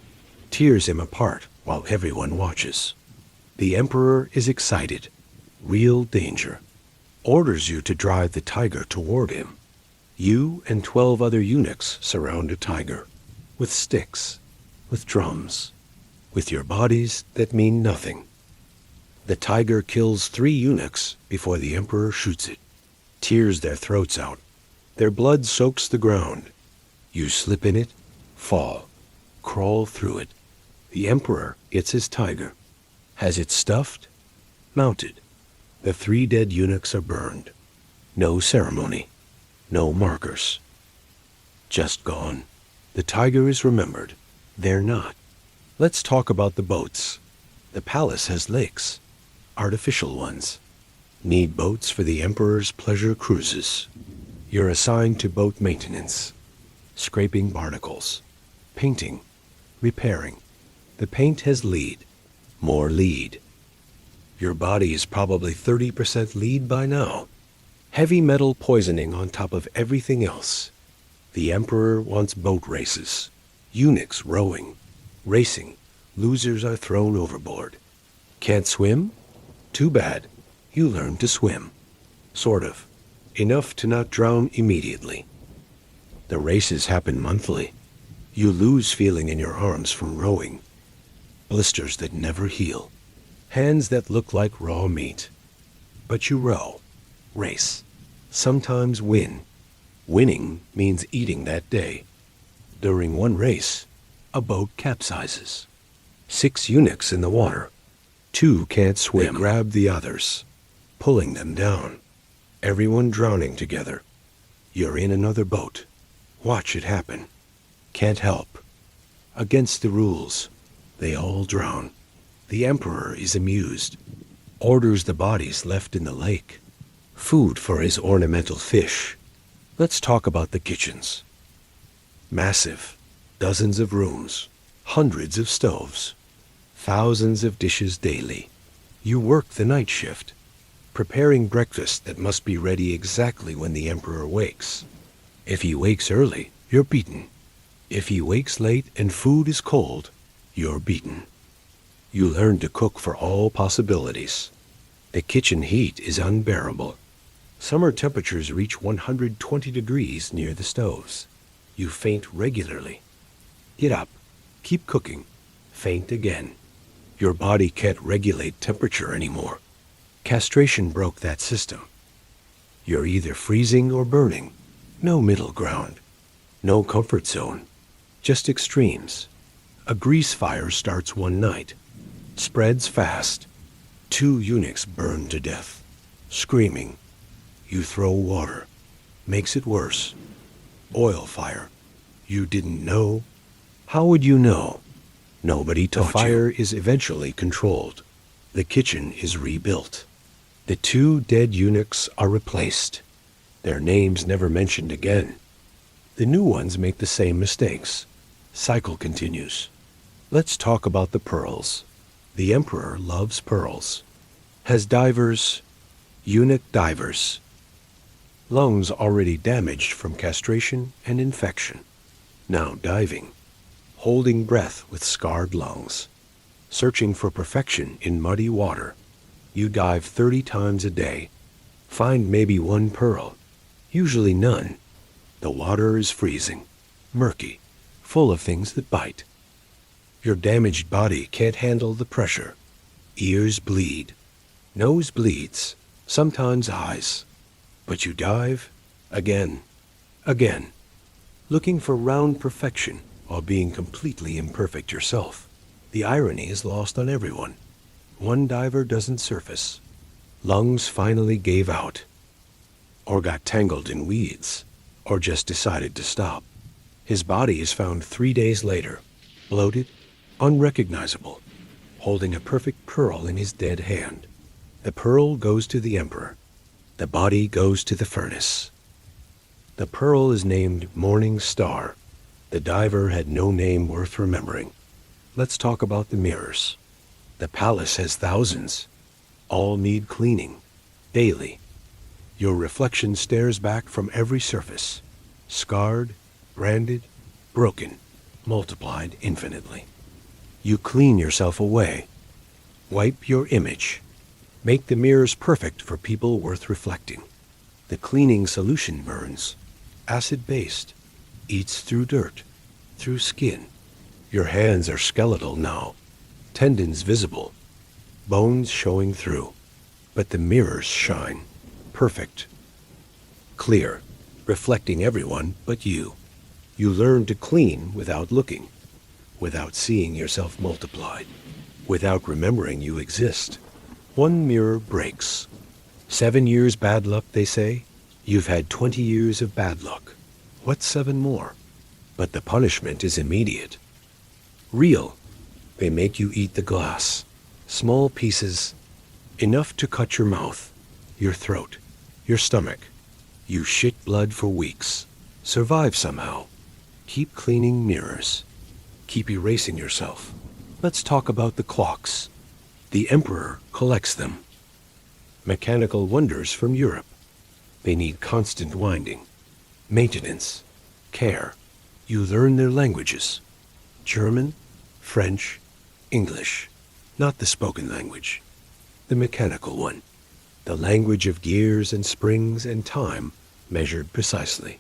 Tears him apart while everyone watches. The emperor is excited. Real danger. Orders you to drive the tiger toward him. You and 12 other eunuchs surround a tiger. With sticks. With drums. With your bodies that mean nothing. The tiger kills 3 eunuchs before the emperor shoots it. Tears their throats out. Their blood soaks the ground. You slip in it, fall, crawl through it. The emperor gets his tiger. Has it stuffed? Mounted. The 3 dead eunuchs are burned. No ceremony. No markers. Just gone. The tiger is remembered. They're not. Let's talk about the boats. The palace has lakes. Artificial ones. Need boats for the emperor's pleasure cruises. You're assigned to boat maintenance. Scraping barnacles. Painting. Repairing. The paint has lead. More lead. Your body is probably 30% lead by now. Heavy metal poisoning on top of everything else. The emperor wants boat races. Eunuchs rowing. Racing. Losers are thrown overboard. Can't swim? Too bad. You learn to swim. Sort of. Enough to not drown immediately. The races happen monthly. You lose feeling in your arms from rowing. Blisters that never heal. Hands that look like raw meat. But you row. Race. Sometimes win. Winning means eating that day. During one race, a boat capsizes. 6 eunuchs in the water. 2 can't swim. They grab the others, pulling them down. Everyone drowning together. You're in another boat. Watch it happen. Can't help. Against the rules. They all drown. The emperor is amused. Orders the bodies left in the lake. Food for his ornamental fish. Let's talk about the kitchens. Massive. Dozens of rooms. Hundreds of stoves. Thousands of dishes daily. You work the night shift, preparing breakfast that must be ready exactly when the emperor wakes. If he wakes early, you're beaten. If he wakes late and food is cold, you're beaten. You learn to cook for all possibilities. The kitchen heat is unbearable. Summer temperatures reach 120 degrees near the stoves. You faint regularly. Get up. Keep cooking. Faint again. Your body can't regulate temperature anymore. Castration broke that system. You're either freezing or burning. No middle ground. No comfort zone. Just extremes. A grease fire starts one night. Spreads fast. 2 eunuchs burn to death. Screaming. You throw water. Makes it worse. Oil fire. You didn't know? How would you know? Nobody taught you. The fire is eventually controlled. The kitchen is rebuilt. The 2 dead eunuchs are replaced. Their names never mentioned again. The new ones make the same mistakes. Cycle continues. Let's talk about the pearls. The emperor loves pearls. Has divers, eunuch divers. Lungs already damaged from castration and infection. Now diving. Holding breath with scarred lungs. Searching for perfection in muddy water. You dive 30 times a day. Find maybe 1 pearl. Usually none. The water is freezing, murky, full of things that bite. Your damaged body can't handle the pressure. Ears bleed. Nose bleeds. Sometimes eyes. But you dive again, again, looking for round perfection while being completely imperfect yourself. The irony is lost on everyone. One diver doesn't surface. Lungs finally gave out, or got tangled in weeds, or just decided to stop. His body is found 3 days later, bloated, unrecognizable, holding a perfect pearl in his dead hand. The pearl goes to the emperor. The body goes to the furnace. The pearl is named Morning Star. The diver had no name worth remembering. Let's talk about the mirrors. The palace has thousands. All need cleaning, daily. Your reflection stares back from every surface, scarred, branded, broken, multiplied infinitely. You clean yourself away. Wipe your image. Make the mirrors perfect for people worth reflecting. The cleaning solution burns, acid-based, eats through dirt, through skin. Your hands are skeletal now, tendons visible, bones showing through. But the mirrors shine, perfect, clear, reflecting everyone but you. You learn to clean without looking, without seeing yourself multiplied, without remembering you exist. One mirror breaks. 7 years bad luck, they say. You've had 20 years of bad luck. What's 7 more? But the punishment is immediate. Real. They make you eat the glass. Small pieces, enough to cut your mouth, your throat, your stomach. You shit blood for weeks. Survive somehow. Keep cleaning mirrors. Keep erasing yourself. Let's talk about the clocks. The emperor collects them. Mechanical wonders from Europe. They need constant winding, maintenance, care. You learn their languages. German, French, English. Not the spoken language, the mechanical one. The language of gears and springs and time measured precisely.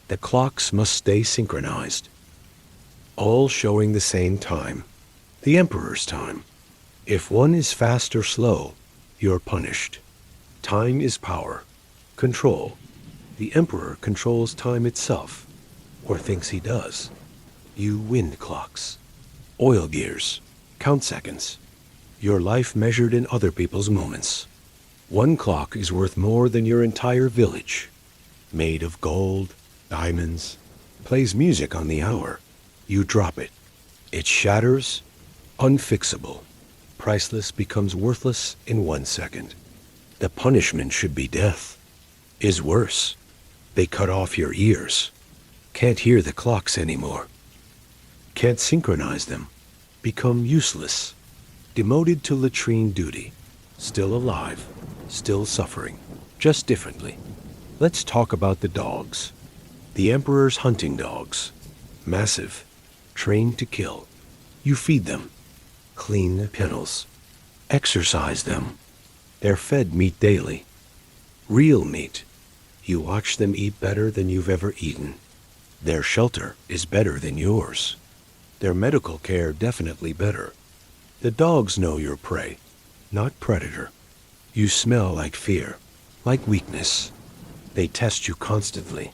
The clocks must stay synchronized, all showing the same time, the emperor's time. If one is fast or slow, you're punished. Time is power, control. The emperor controls time itself, or thinks he does. You wind clocks, oil gears, count seconds. Your life measured in other people's moments. One clock is worth more than your entire village. Made of gold, diamonds, plays music on the hour. You drop it. It shatters, unfixable. Priceless becomes worthless in 1 second. The punishment should be death. Is worse. They cut off your ears. Can't hear the clocks anymore. Can't synchronize them. Become useless. Demoted to latrine duty. Still alive. Still suffering. Just differently. Let's talk about the dogs. The emperor's hunting dogs. Massive. Trained to kill. You feed them. Clean the kennels. Exercise them. They're fed meat daily. Real meat. You watch them eat better than you've ever eaten. Their shelter is better than yours. Their medical care definitely better. The dogs know your prey, not predator. You smell like fear, like weakness. They test you constantly.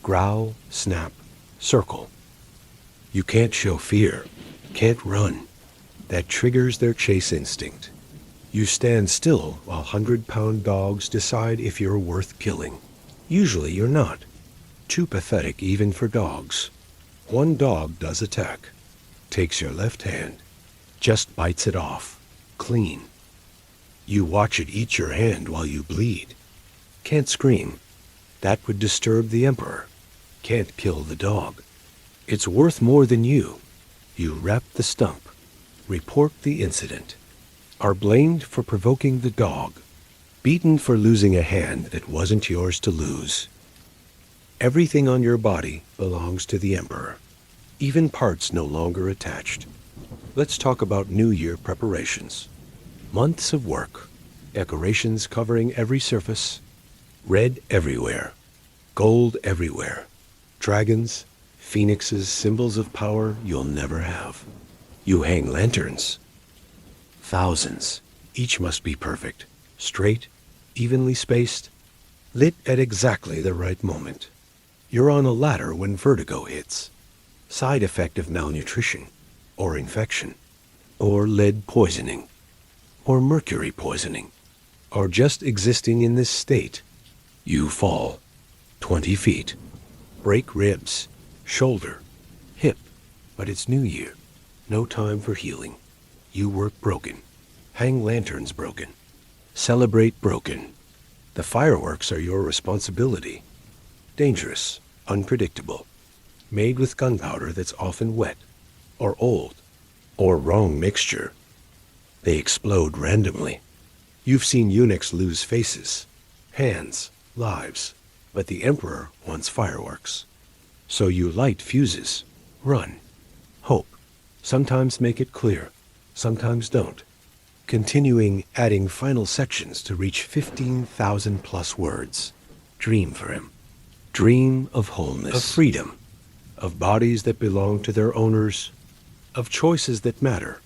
Growl, snap, circle. You can't show fear, can't run. That triggers their chase instinct. You stand still while 100-pound dogs decide if you're worth killing. Usually you're not. Too pathetic even for dogs. One dog does attack. Takes your left hand. Just bites it off. Clean. You watch it eat your hand while you bleed. Can't scream. That would disturb the emperor. Can't kill the dog. It's worth more than you. You wrap the stump. Report the incident. Are blamed for provoking the dog. Beaten for losing a hand that wasn't yours to lose. Everything on your body belongs to the emperor. Even parts no longer attached. Let's talk about New Year preparations. Months of work. Decorations covering every surface. Red everywhere. Gold everywhere. Dragons, phoenixes, symbols of power you'll never have. You hang lanterns. Thousands. Each must be perfect, straight, evenly spaced, lit at exactly the right moment. You're on a ladder when vertigo hits. Side effect of malnutrition, or infection, or lead poisoning, or mercury poisoning, or just existing in this state. You fall 20 feet, break ribs, shoulder, hip, but it's New Year. No time for healing. You work broken. Hang lanterns broken. Celebrate broken. The fireworks are your responsibility. Dangerous, unpredictable. Made with gunpowder that's often wet, or old, or wrong mixture. They explode randomly. You've seen eunuchs lose faces, hands, lives, but the emperor wants fireworks. So you light fuses, run, hope, sometimes make it clear, sometimes don't. Continuing adding final sections to reach 15,000 plus words. Dream for him. Dream of wholeness, of freedom, of bodies that belong to their owners, of choices that matter,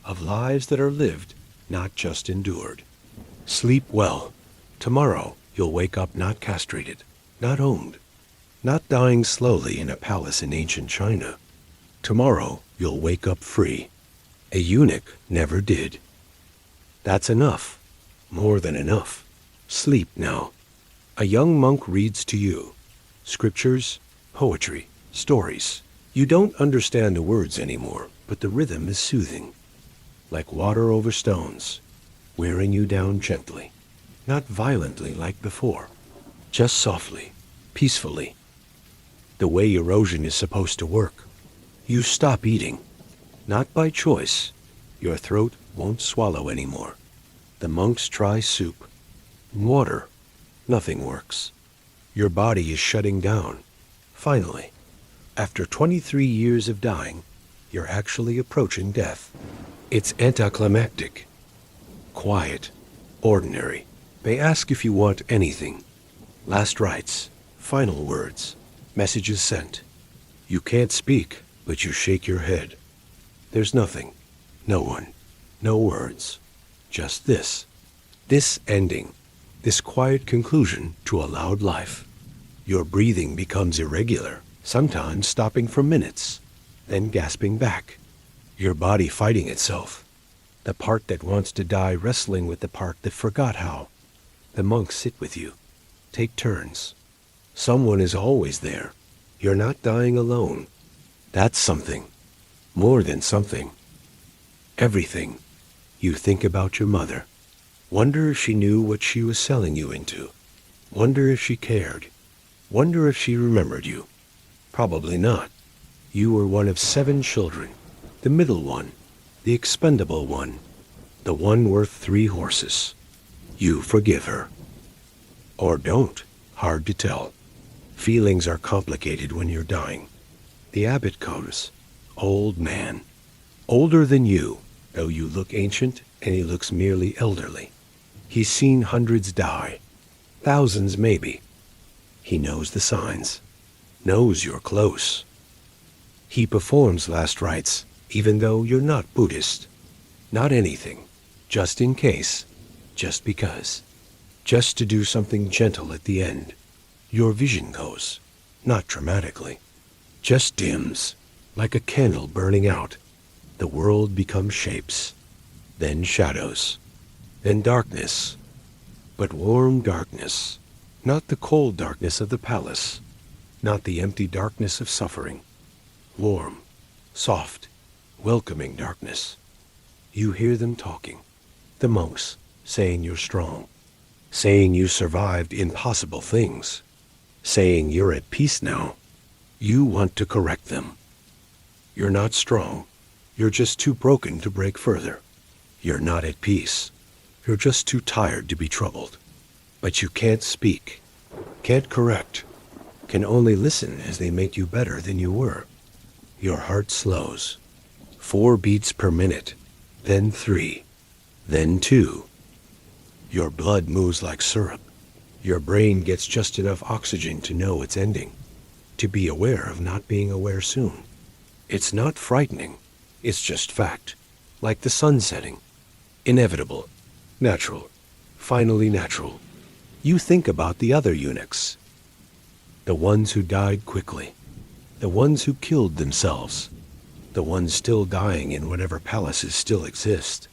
of lives that are lived, not just endured. Sleep well. Tomorrow you'll wake up not castrated, not owned, not dying slowly in a palace in ancient China. Tomorrow you'll wake up free. A eunuch never did. That's enough. More than enough. Sleep now. A young monk reads to you. Scriptures, poetry, stories. You don't understand the words anymore, but the rhythm is soothing. Like water over stones, wearing you down gently. Not violently like before. Just softly, peacefully. The way erosion is supposed to work. You stop eating. Not by choice. Your throat won't swallow anymore. The monks try soup. Water. Nothing works. Your body is shutting down. Finally, after 23 years of dying, you're actually approaching death. It's anticlimactic. Quiet. Ordinary. They ask if you want anything. Last rites. Final words. Messages sent. You can't speak, but you shake your head. There's nothing. No one. No words. Just this. This ending. This quiet conclusion to a loud life. Your breathing becomes irregular, sometimes stopping for minutes, then gasping back. Your body fighting itself. The part that wants to die wrestling with the part that forgot how. The monks sit with you. Take turns. Someone is always there. You're not dying alone. That's something. More than something. Everything. You think about your mother. Wonder if she knew what she was selling you into. Wonder if she cared. Wonder if she remembered you. Probably not. You were one of 7 children. The middle one. The expendable one. The one worth 3 horses. You forgive her. Or don't. Hard to tell. Feelings are complicated when you're dying. The abbot comes. Old man. Older than you, though you look ancient and he looks merely elderly. He's seen hundreds die. Thousands maybe. He knows the signs. Knows you're close. He performs last rites, even though you're not Buddhist. Not anything. Just in case. Just because. Just to do something gentle at the end. Your vision goes. Not dramatically. Just dims. Like a candle burning out. The world becomes shapes. Then shadows. Then darkness. But warm darkness. Not the cold darkness of the palace. Not the empty darkness of suffering. Warm. Soft. Welcoming darkness. You hear them talking. The monks saying you're strong. Saying you survived impossible things. Saying you're at peace now. You want to correct them. You're not strong. You're just too broken to break further. You're not at peace. You're just too tired to be troubled. But you can't speak. Can't correct. Can only listen as they make you better than you were. Your heart slows. 4 beats per minute. Then 3. Then 2. Your blood moves like syrup. Your brain gets just enough oxygen to know it's ending, to be aware of not being aware soon. It's not frightening. It's just fact. Like the sun setting. Inevitable. Natural. Finally natural. You think about the other eunuchs. The ones who died quickly. The ones who killed themselves. The ones still dying in whatever palaces still exist.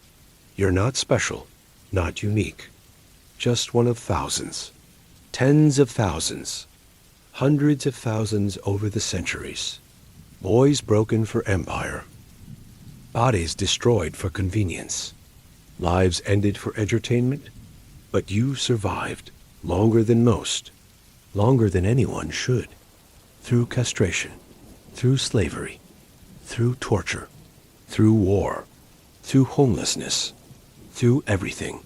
You're not special. Not unique. Just one of thousands. Tens of thousands. Hundreds of thousands over the centuries. Boys broken for empire. Bodies destroyed for convenience. Lives ended for entertainment. But you survived longer than most. Longer than anyone should. Through castration. Through slavery. Through torture. Through war. Through homelessness. Through everything.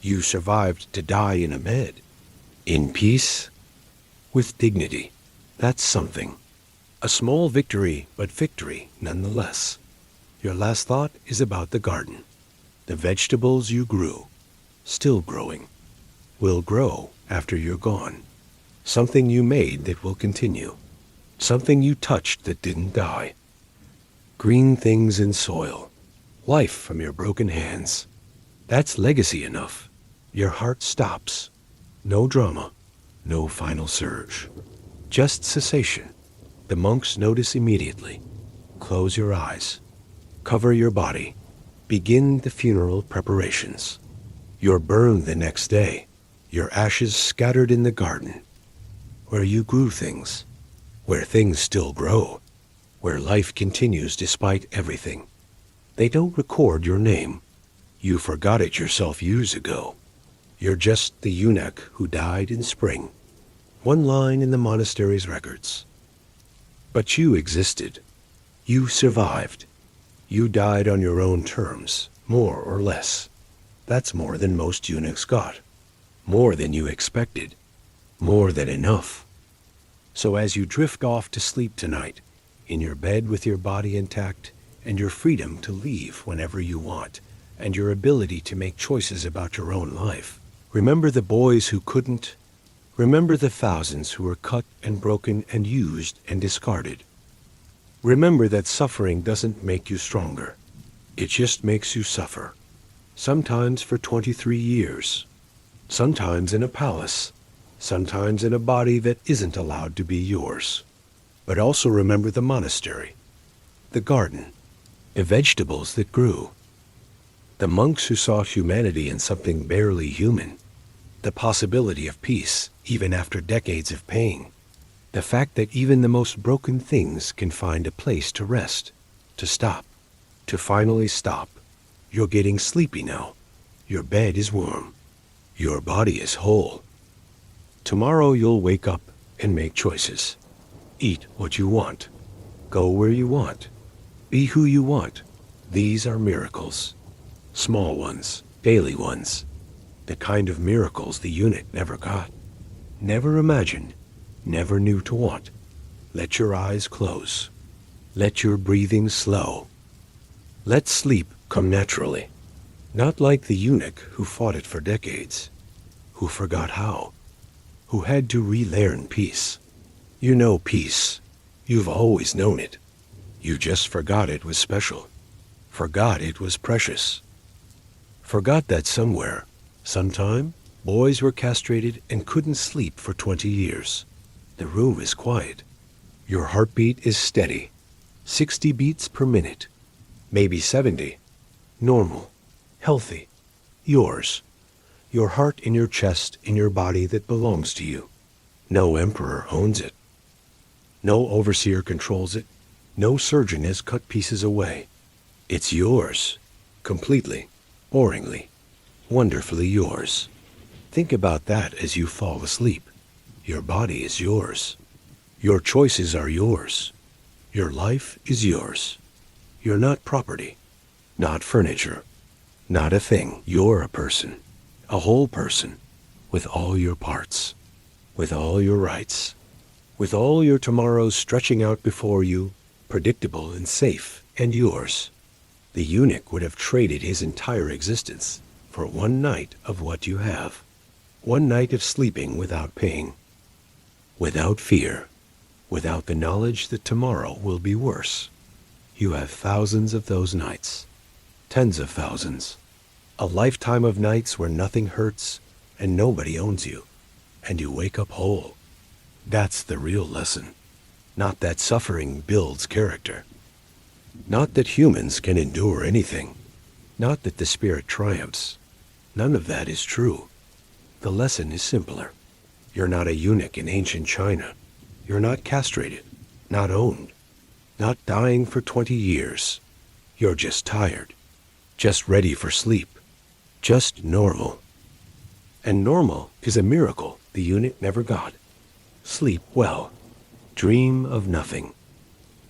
You survived to die in a bed. In peace. With dignity. That's something. A small victory, but victory nonetheless. Your last thought is about the garden. The vegetables you grew. Still growing. Will grow after you're gone. Something you made that will continue. Something you touched that didn't die. Green things in soil. Life from your broken hands. That's legacy enough. Your heart stops. No drama. No final surge. Just cessation. The monks notice immediately. Close your eyes. Cover your body. Begin the funeral preparations. You're burned the next day. Your ashes scattered in the garden. Where you grew things. Where things still grow. Where life continues despite everything. They don't record your name. You forgot it yourself years ago. You're just the eunuch who died in spring. One line in the monastery's records. But you existed. You survived. You died on your own terms, more or less. That's more than most eunuchs got. More than you expected. More than enough. So as you drift off to sleep tonight, in your bed with your body intact, and your freedom to leave whenever you want, and your ability to make choices about your own life, remember the boys who couldn't. Remember the thousands who were cut and broken and used and discarded. Remember that suffering doesn't make you stronger. It just makes you suffer. Sometimes for 23 years. Sometimes in a palace. Sometimes in a body that isn't allowed to be yours. But also remember the monastery. The garden. The vegetables that grew. The monks who saw humanity in something barely human. The possibility of peace, even after decades of pain. The fact that even the most broken things can find a place to rest, to stop, to finally stop. You're getting sleepy now. Your bed is warm. Your body is whole. Tomorrow you'll wake up and make choices. Eat what you want. Go where you want. Be who you want. These are miracles. Small ones, daily ones. The kind of miracles the eunuch never got. Never imagined. Never knew to want. Let your eyes close. Let your breathing slow. Let sleep come naturally. Not like the eunuch who fought it for decades. Who forgot how. Who had to relearn peace. You know peace. You've always known it. You just forgot it was special. Forgot it was precious. Forgot that somewhere, sometime, boys were castrated and couldn't sleep for 20 years. The room is quiet. Your heartbeat is steady. 60 beats per minute. Maybe 70. Normal. Healthy. Yours. Your heart in your chest, in your body that belongs to you. No emperor owns it. No overseer controls it. No surgeon has cut pieces away. It's yours. Completely. Boringly. Wonderfully yours. Think about that as you fall asleep. Your body is yours. Your choices are yours. Your life is yours. You're not property. Not furniture. Not a thing. You're a person. A whole person. With all your parts. With all your rights. With all your tomorrows stretching out before you, predictable and safe and yours. The eunuch would have traded his entire existence for one night of what you have. One night of sleeping without pain, without fear, without the knowledge that tomorrow will be worse. You have thousands of those nights, tens of thousands. A lifetime of nights where nothing hurts and nobody owns you, and you wake up whole. That's the real lesson. Not that suffering builds character. Not that humans can endure anything. Not that the spirit triumphs. None of that is true. The lesson is simpler. You're not a eunuch in ancient China. You're not castrated, not owned, not dying for 20 years. You're just tired, just ready for sleep, just normal. And normal is a miracle the eunuch never got. Sleep well. Dream of nothing.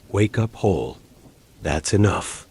Wake up whole. That's enough.